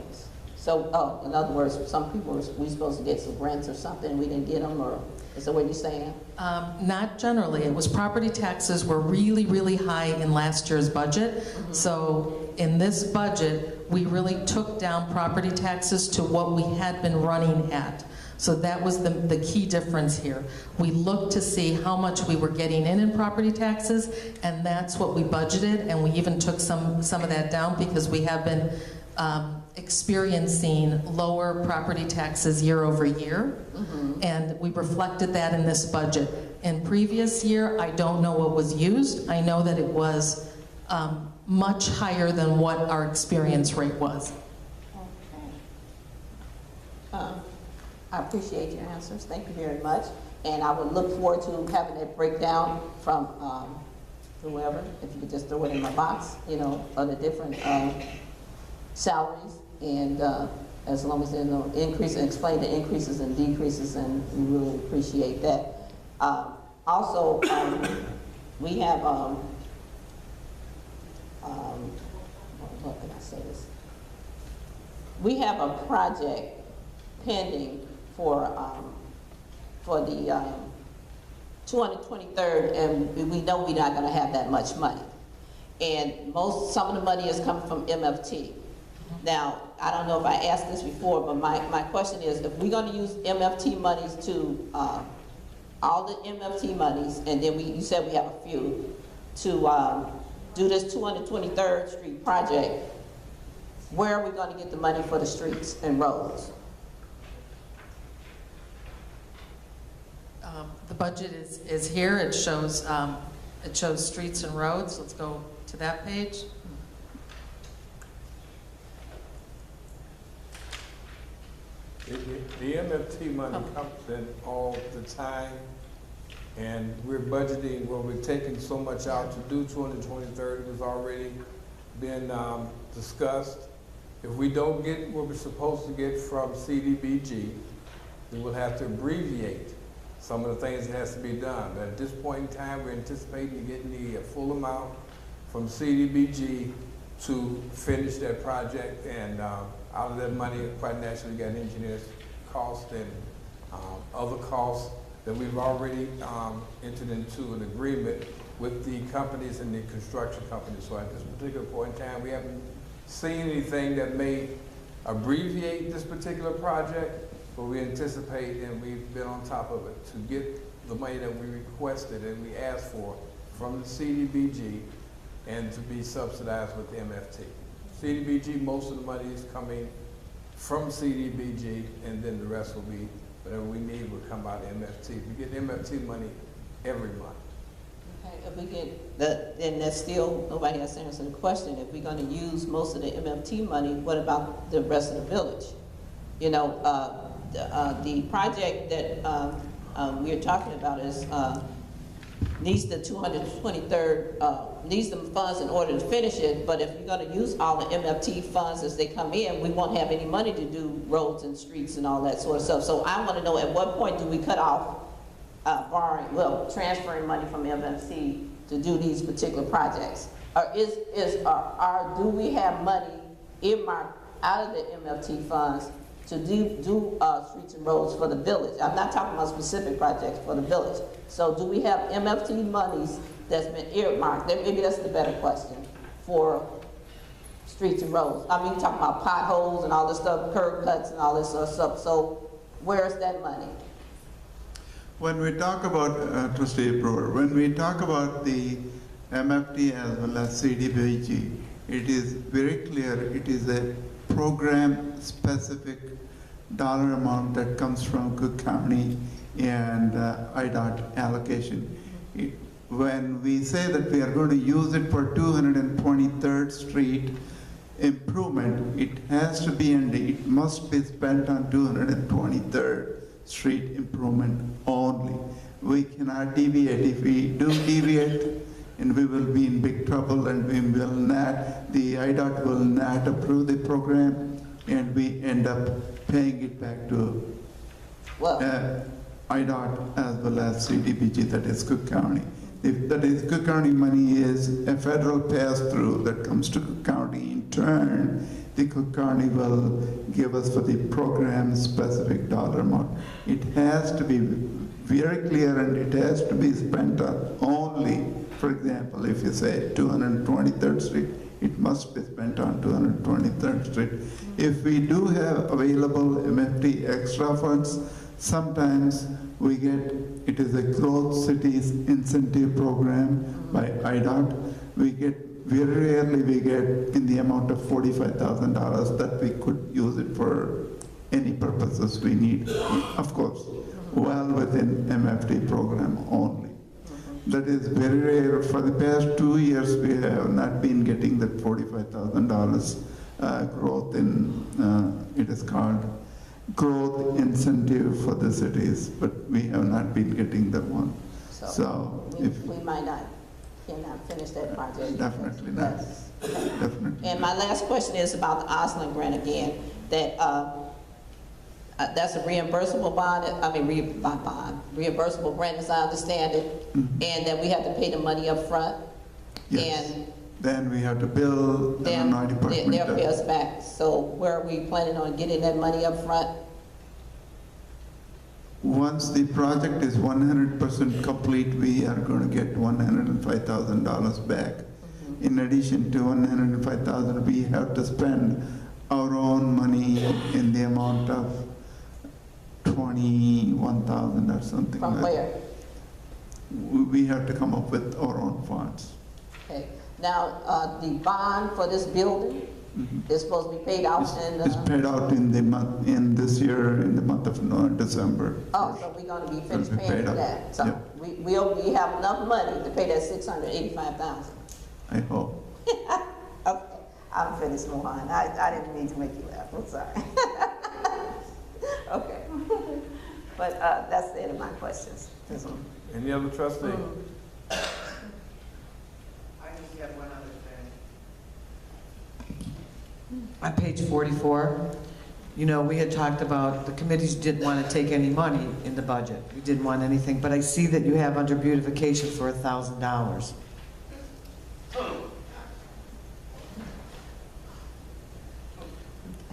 So, in other words, some people, we supposed to get some grants or something, we didn't get them, or is that what you're saying? Not generally. It was property taxes were really, really high in last year's budget. So in this budget, we really took down property taxes to what we had been running at. So that was the key difference here. We looked to see how much we were getting in property taxes, and that's what we budgeted, and we even took some of that down because we have been experiencing lower property taxes year over year, and we reflected that in this budget. In previous year, I don't know what was used. I know that it was much higher than what our experience rate was. Okay. I appreciate your answers. Thank you very much. And I would look forward to having that breakdown from whoever, if you could just throw it in my box, you know, of the different salaries. And as long as there's no increase, and explain the increases and decreases, and we really appreciate that. Also, we have, what can I say this? We have a project pending for the 223rd, and we know we're not going to have that much money. And some of the money is coming from MFT. Now, I don't know if I asked this before, but my question is, if we're going to use MFT monies to, all the MFT monies, and then you said we have a few, to do this 223rd Street project, where are we going to get the money for the streets and roads? The budget is here. It shows streets and roads. Let's go to that page. The MFT money comes in all the time, and we're budgeting, well, we're taking so much out to do 223rd. It was already been discussed. If we don't get what we're supposed to get from CDBG, we will have to abbreviate some of the things that has to be done. But at this point in time, we're anticipating getting the full amount from CDBG to finish that project, and out of that money, quite naturally, got engineers costs and other costs that we've already entered into an agreement with the companies and the construction companies. So at this particular point in time, we haven't seen anything that may abbreviate this particular project, but we anticipate, and we've been on top of it, to get the money that we requested and we asked for from the CDBG and to be subsidized with the MFT. CDBG, most of the money is coming from CDBG, and then the rest will be, whatever we need will come out of MFT. We get MFT money every month. Okay, if we get that, then that's still, nobody has answered the question. If we're going to use most of the MFT money, what about the rest of the village? You know, the project that we're talking about is needs the 223rd, needs the funds in order to finish it, but if you're going to use all the MFT funds as they come in, we won't have any money to do roads and streets and all that sort of stuff. So I want to know, at what point do we cut off transferring money from MFT to do these particular projects? Or do we have money earmarked out of the MFT funds to do streets and roads for the village? I'm not talking about specific projects, for the village. So do we have MFT monies that's been earmarked? Maybe that's the better question for streets and roads. I mean, talking about potholes and all this stuff, curb cuts and all this sort of stuff. So where's that money? When we talk about, Trustee Brewer, when we talk about the MFT as well as CDBG, it is very clear it is a program-specific dollar amount that comes from Cook County and IDOT allocation. When we say that we are going to use it for 223rd Street improvement, it has to be, and it must be spent on 223rd Street improvement only. We cannot deviate. If we do deviate, and we will be in big trouble, and we will not, the IDOT will not approve the program, and we end up paying it back to IDOT as well as CDBG, that is Cook County. If that is Cook County money is a federal pass-through that comes to Cook County in return, the Cook County will give us for the program-specific dollar amount. It has to be very clear and it has to be spent on only, for example, if you say 223rd Street, it must be spent on 223rd Street. If we do have available MFT extra funds, sometimes we get, it is a Growth Cities Incentive Program by IDOT. We get, very rarely we get in the amount of $45,000 that we could use it for any purposes we need, of course, well within MFT program only. That is very rare. For the past 2 years, we have not been getting that $45,000 growth in, it is called growth incentive for the cities, but we have not been getting that one. So we might not, cannot finish that project. Definitely not. Yes. Definitely. And my last question is about the Osling grant again, that that's a reimbursable bond, reimbursable grant as I understand it, and that we have to pay the money up front. Yes. And then we have to bill the then Illinois Department. they'll pay us back. So where are we planning on getting that money up front? Once the project is 100% complete, we are going to get $105,000 back. In addition to $105,000, we have to spend our own money in the amount of $21,000 or something. From like where? that. We have to come up with our own funds. Okay. Now, the bond for this building is supposed to be paid out in It's paid out in the month, in this year, in the month of December. Oh, so we're gonna be finished It'll be paying paid for up. that. So Yep. we have enough money to pay that $685,000. I hope. Okay, I'm finished, Mohan. I didn't mean to make you laugh, I'm sorry. Okay. But that's the end of my questions. Any other trustee? I just have one other thing. On page 44, you know, we had talked about the committees didn't want to take any money in the budget. We didn't want anything, but I see that you have under beautification for $1,000.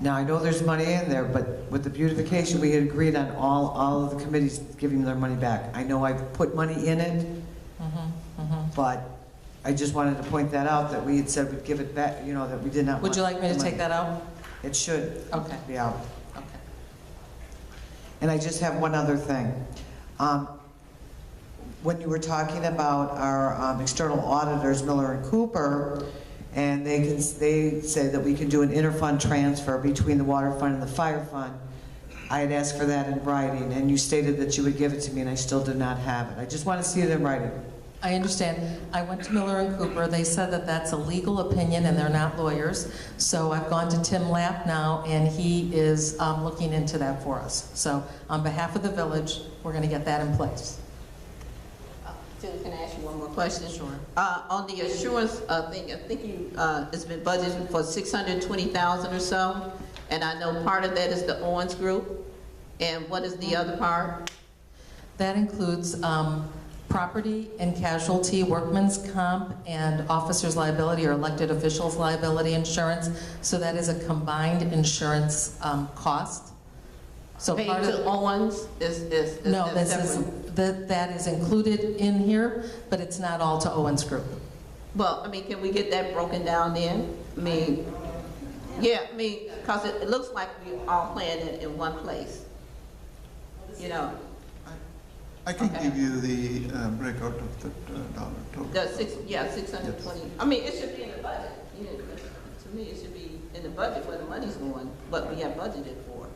Now, I know there's money in there, but with the beautification, we had agreed on all of the committees giving their money back. I know I've put money in it, but I just wanted to point that out, that we had said we'd give it back, you know, that we did not want. Would you like me the to money. take that out? It should Okay. be out. Okay. And I just have one other thing. When you were talking about our external auditors, Miller and Cooper, and they say that we can do an interfund transfer between the water fund and the fire fund, I had asked for that in writing, and you stated that you would give it to me, and I still do not have it. I just want to see it in writing. I understand. I went to Miller and Cooper. They said that that's a legal opinion and they're not lawyers. So I've gone to Tim Lapp now, and he is looking into that for us. So on behalf of the village, we're going to get that in place. Julie, can I ask you one more question? Sure. On the assurance thing, I think you, it's been budgeted for $620,000 or so, and I know part of that is the Owens Group. And what is the other part? That includes property and casualty, workman's comp, and officer's liability or elected officials' liability insurance. So that is a combined insurance cost. So Paid part to of Owens is no, this separate? is that is included in here, but it's not all to Owens Group. Well, I mean, can we get that broken down then? I mean, yeah, I mean, because it looks like we all playing it in one place. You know, I can Okay. give you the breakout of the dollar total. the 620. I mean, it should be in the budget. You know, to me, it should be in the budget where the money's going, what we have budgeted for.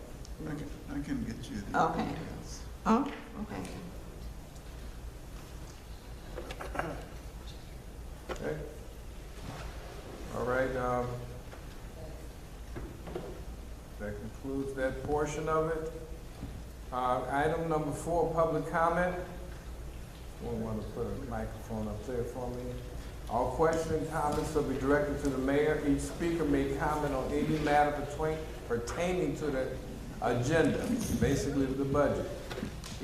I can get you the Okay. details. Oh, okay. Okay. All right, that concludes that portion of it. Item number 4, public comment. Someone want to put a microphone up there for me? All questions and comments will be directed to the mayor. Each speaker may comment on any matter pertaining to the agenda, basically the budget.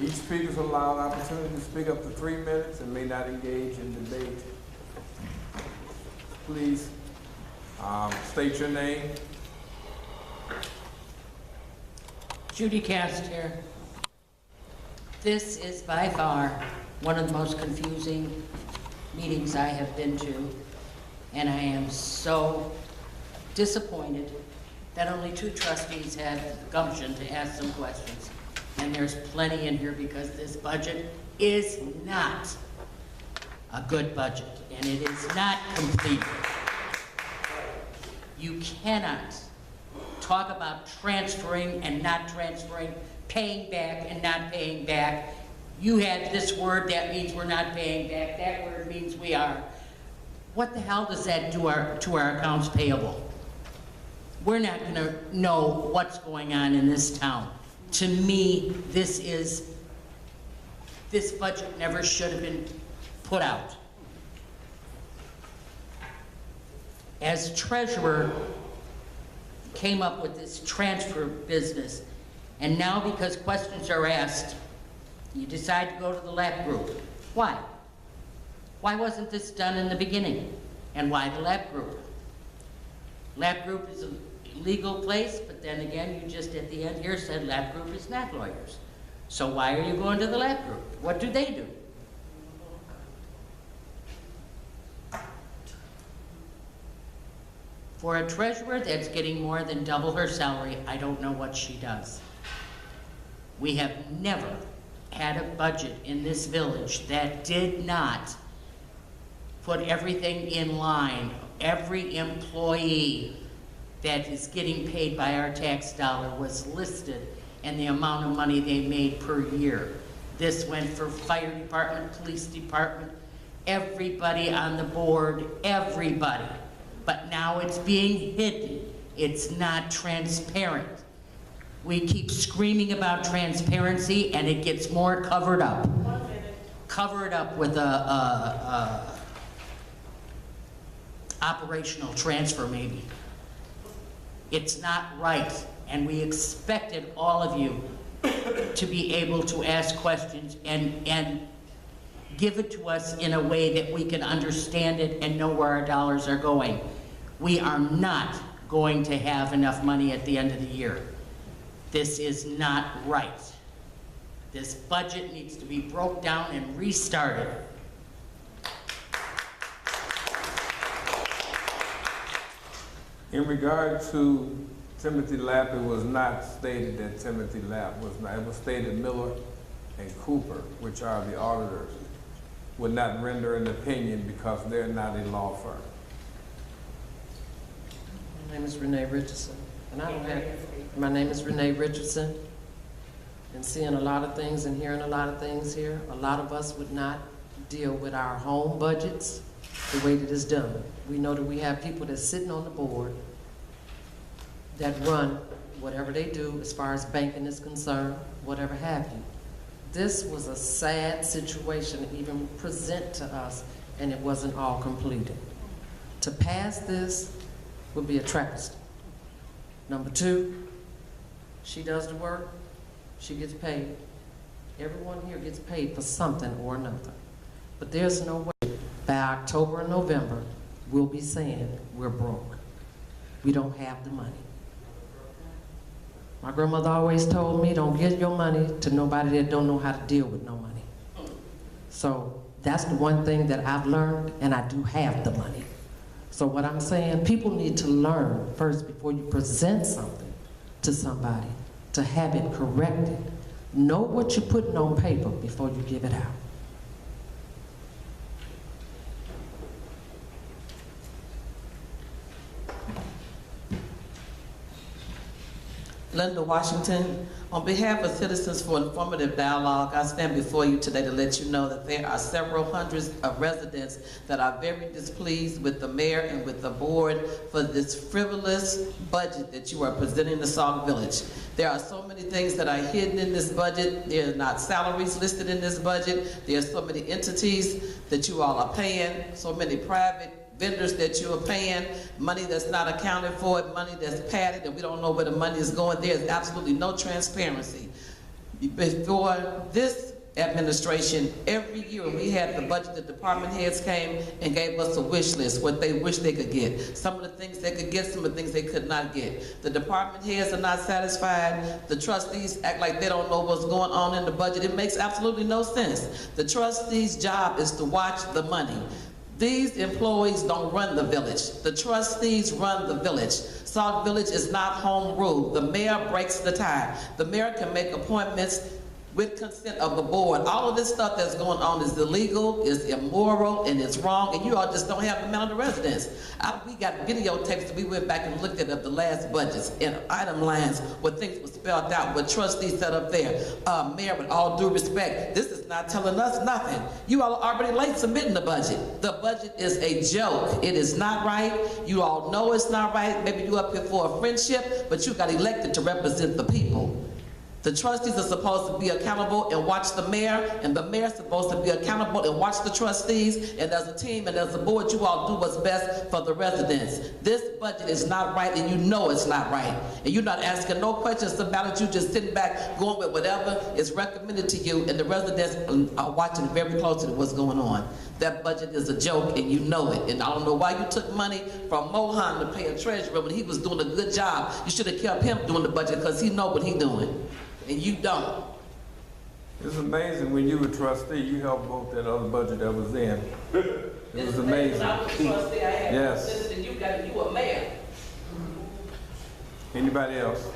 Each speaker is allowed an opportunity to speak up to 3 minutes and may not engage in debate. Please State your name. Judy Caster. This is by far one of the most confusing meetings I have been to, and I am so disappointed that only 2 trustees had the gumption to ask some questions. And there's plenty in here because this budget is not a good budget, and it is not complete. You cannot talk about transferring and not transferring, paying back and not paying back. You had this word, that means we're not paying back. That word means we are. What the hell does that do to our accounts payable? We're not gonna know what's going on in this town. To me, this budget never should have been put out. As treasurer, came up with this transfer business, and now because questions are asked, you decide to go to the lab group. Why? Why wasn't this done in the beginning? And why the lab group? Lab group is a legal place, but then again, you just at the end here said lab group is not lawyers. So why are you going to the lab group? What do they do? For a treasurer that's getting more than double her salary, I don't know what she does. We have never had a budget in this village that did not put everything in line. Every employee that is getting paid by our tax dollar was listed and the amount of money they made per year. This went for fire department, police department, everybody on the board, everybody. But now it's being hidden. It's not transparent. We keep screaming about transparency and it gets more covered up. Cover it up with a operational transfer maybe. It's not right, and we expected all of you to be able to ask questions and give it to us in a way that we can understand it and know where our dollars are going. We are not going to have enough money at the end of the year. This is not right. This budget needs to be broke down and restarted. In regard to Timothy Lapp, it was not stated that Timothy Lapp was not. It was stated Miller and Cooper, which are the auditors, would not render an opinion because they're not a law firm. My name is Renee Richardson, and I don't have. My name is Renee Richardson, and seeing a lot of things and hearing a lot of things here, a lot of us would not deal with our home budgets the way that it's done. We know that we have people that's sitting on the board that run whatever they do as far as banking is concerned, whatever have you. This was a sad situation to even present to us, and it wasn't all completed. To pass this would be a travesty. Number two, she does the work, she gets paid. Everyone here gets paid for something or another. But there's no way by October and November we'll be saying we're broke. We don't have the money. My grandmother always told me, don't give your money to nobody that don't know how to deal with no money. So that's the one thing that I've learned, and I do have the money. So what I'm saying, people need to learn first before you present something to somebody, to have it corrected. Know what you're putting on paper before you give it out. Linda Washington, on behalf of Citizens for Informative Dialogue, I stand before you today to let you know that there are several hundreds of residents that are very displeased with the mayor and with the board for this frivolous budget that you are presenting to Sauk Village. There are so many things that are hidden in this budget. There are not salaries listed in this budget. There are so many entities that you all are paying, so many private vendors that you are paying, money that's not accounted for, money that's padded, and we don't know where the money is going. There is absolutely no transparency. Before this administration, every year when we had the budget, the department heads came and gave us a wish list, what they wish they could get. Some of the things they could get, some of the things they could not get. The department heads are not satisfied. The trustees act like they don't know what's going on in the budget. It makes absolutely no sense. The trustees' job is to watch the money. These employees don't run the village. The trustees run the village. Sauk Village is not home rule. The mayor breaks the tie. The mayor can make appointments with consent of the board. All of this stuff that's going on is illegal, is immoral, and it's wrong, and you all just don't have the amount of residents. We got videotapes that we went back and looked at of the last budgets and item lines where things were spelled out, with trustees set up there. Mayor, with all due respect, this is not telling us nothing. You all are already late submitting the budget. The budget is a joke. It is not right. You all know it's not right. Maybe you up here for a friendship, but you got elected to represent the people. The trustees are supposed to be accountable and watch the mayor, and the mayor's supposed to be accountable and watch the trustees, and as a team and as a board, you all do what's best for the residents. This budget is not right, and you know it's not right. And you're not asking no questions about it, you're just sitting back going with whatever is recommended to you, and the residents are watching very closely to what's going on. That budget is a joke, and you know it. And I don't know why you took money from Mohan to pay a treasurer when he was doing a good job. You should have kept him doing the budget, because he know what he's doing. And you don't. It's amazing when you were trustee, you helped vote that other budget that was in. It was amazing. When I was a trustee, I had Yes. more sense than you got, and you a mayor. Anybody else?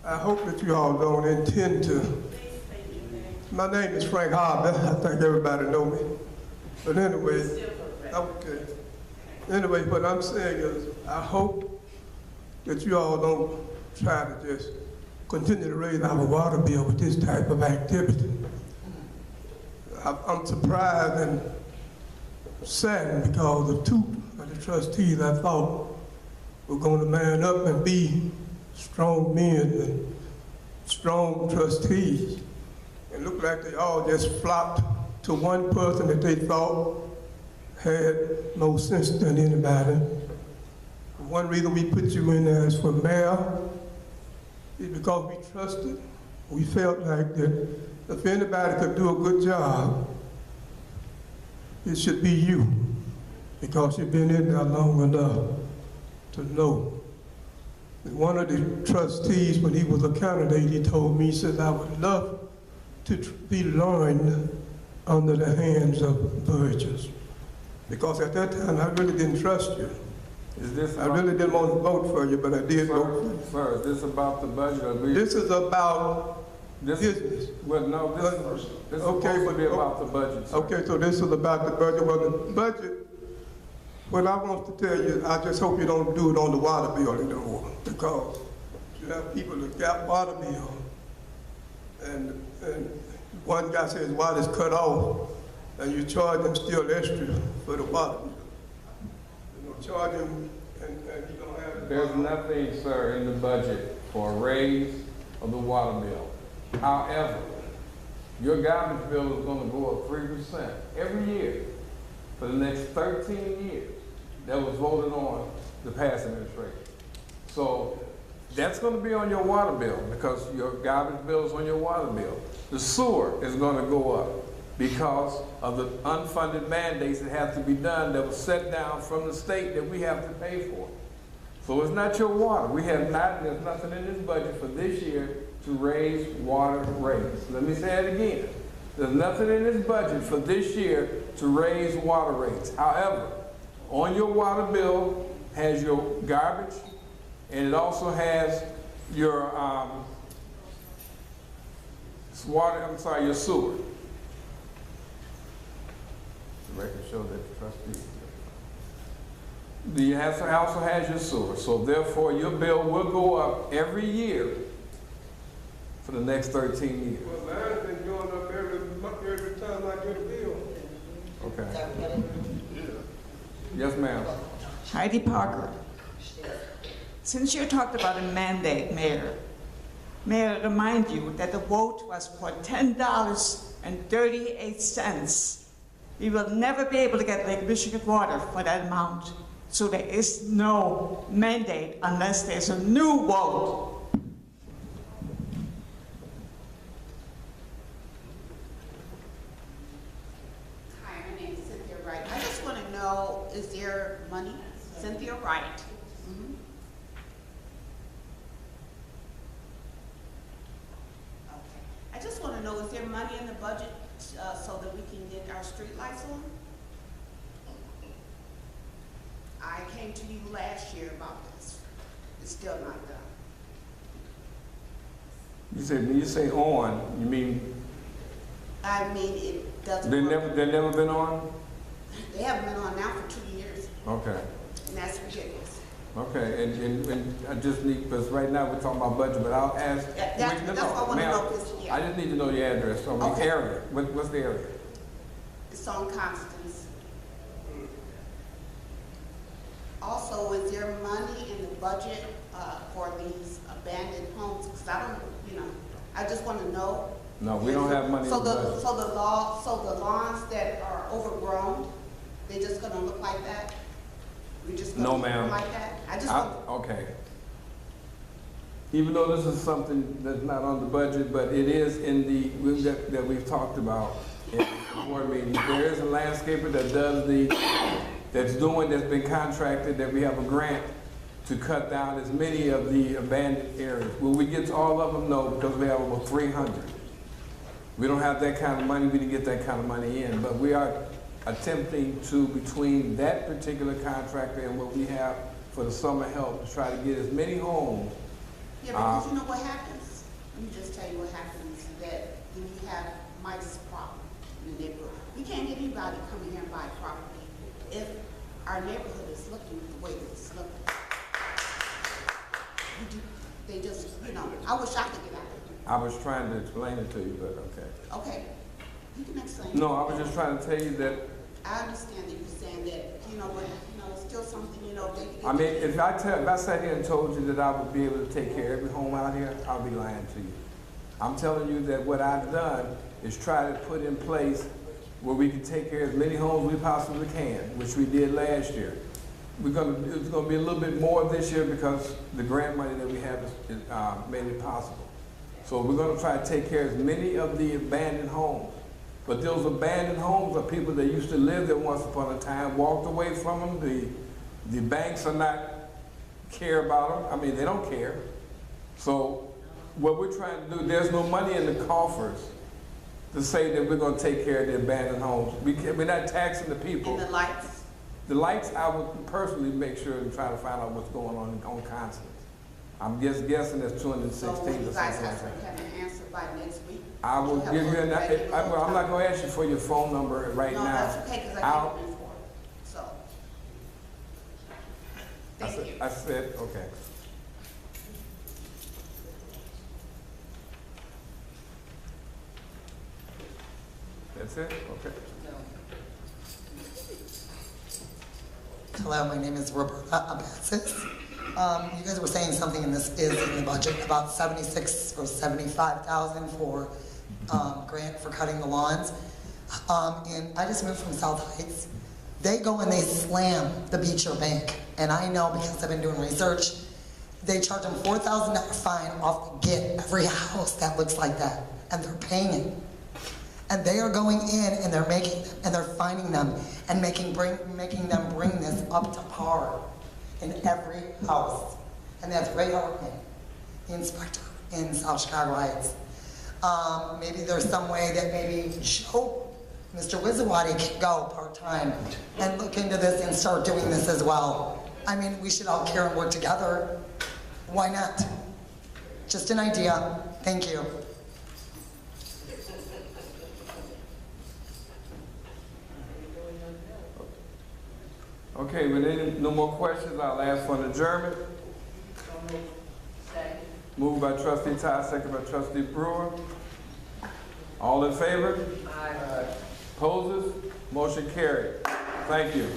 I hope that you all don't intend to. My name is Frank Harvey. I think everybody know me. But anyway, okay. Anyway, what I'm saying is, I hope that you all don't try to just continue to raise our water bill with this type of activity. I'm surprised and saddened because of two of the trustees I thought were going to man up and be strong men and strong trustees. It looked like they all just flocked to one person that they thought had more sense than anybody. One reason we put you in there as for mayor is because we trusted. We felt like that if anybody could do a good job, it should be you, because you've been in there long enough to know. And one of the trustees, when he was a candidate, he told me, he said, I would love to be learned under the hands of Burgess. Because at that time, I really didn't trust you. I really didn't want to vote for you, but I did vote for you. Sir, is this about the budget? Or This is about business. Well, no, this is okay, supposed to be about the budget, sir. Okay, so this is about the budget. Well, the budget, what I want to tell you, I just hope you don't do it on the water bill anymore, because you have people that got water bill, and one guy says water's cut off, and you charge them still extra for the water bill. Charge him, and he don't have. There's nothing, sir, in the budget for a raise of the water bill. However, your garbage bill is going to go up 3% every year for the next 13 years. That was voted on the past administration. So that's going to be on your water bill, because your garbage bill is on your water bill. The sewer is going to go up because of the unfunded mandates that have to be done that was set down from the state that we have to pay for. So it's not your water. There's nothing in this budget for this year to raise water rates. Let me say it again. There's nothing in this budget for this year to raise water rates. However, on your water bill has your garbage, and it also has your your sewer. The record shows that the trustee. The also has your sewer, so therefore your bill will go up every year for the next 13 years. Well, mine's been going up every time I get a bill. Okay. Yes, ma'am. Heidi Parker. Since you talked about a mandate, Mayor, may I remind you that the vote was for $10.38. We will never be able to get Lake Michigan water for that amount. So there is no mandate unless there's a new vote. is there money? Cynthia Wright. Mhm. Okay. I just want to know, is there money in the budget so that we can get our street lights on? I came to you last year about this. It's still not done. You said, when you say on, you mean I mean, it doesn't they work. never been on? They haven't been on now for 2 years, Okay. and that's ridiculous. Okay, and I just need, because right now we're talking about budget, but I'll ask. That's what I want to ma'am, know, because, I just need to know your address, or the Okay. area. What's the area? it's on Constance. Also, is there money in the budget for these abandoned homes? Because I don't, I just want to know. No, we don't have money in the budget. So the lawns that are overgrown, they're just gonna look like that? We're just No, gonna keep them ma'am. like that? I just want, Okay. Even though this is something that's not on the budget, but it is in that we've talked about in the board meeting. There is a landscaper that that's been contracted, that we have a grant to cut down as many of the abandoned areas. Will we get to all of them? No, because we have over 300. We don't have that kind of money, we didn't get that kind of money in, but we are attempting to, between that particular contractor and what we have for the summer help, to try to get as many homes. yeah, because you know what happens? Let me just tell you what happens, that when you have mice problem in the neighborhood, we can't get anybody to come in here and buy property if our neighborhood is looking the way that it's looking. They just, I wish I could get out of here. I was trying to explain it to you, but okay. Okay, you can explain. No, I was just trying to tell you that, I understand that you're saying that, but, it's still something, they. I mean, if I sat here and told you that I would be able to take care of every home out here, I'll be lying to you. I'm telling you that what I've done is try to put in place where we can take care of as many homes we possibly can, which we did last year. It's gonna be a little bit more this year because the grant money that we have is made it possible. So we're gonna try to take care of as many of the abandoned homes. But those abandoned homes are people that used to live there once upon a time, walked away from them. The banks are not care about them. I mean, they don't care. So what we're trying to do, there's no money in the coffers to say that we're gonna take care of the abandoned homes. We're not taxing the people. And the lights? The lights, I would personally make sure and try to find out what's going on Constance. I'm just guessing that's 216 So or something you like guys that. have an answer by next week? I will give you I'm not gonna ask you for your phone number right now. No, that's okay, because I can't before, so. Thank you. I said, okay. That's it? Okay. Hello, my name is Roberta Abassis. You guys were saying something, and this is in the budget, about 76 or 75,000 for grant for cutting the lawns. And I just moved from South Heights. They go and they slam the Beecher Bank, and I know because I've been doing research. They charge them $4,000 fine off the get every house that looks like that, and they're paying it. And they are going in and they're finding them and making them bring this up to par in every house. And that's Ray Hartman, the inspector in South Chicago Heights. Maybe there's some way that maybe Joe, Mr. Wizawati, can go part-time and look into this and start doing this as well. I mean, we should all care and work together. Why not? Just an idea. Thank you. Okay, with any no more questions, I'll ask for an adjournment. Moved by Trustee Todd, second by Trustee Brewer. All in favor? Aye. Opposes? Motion carried. Thank you.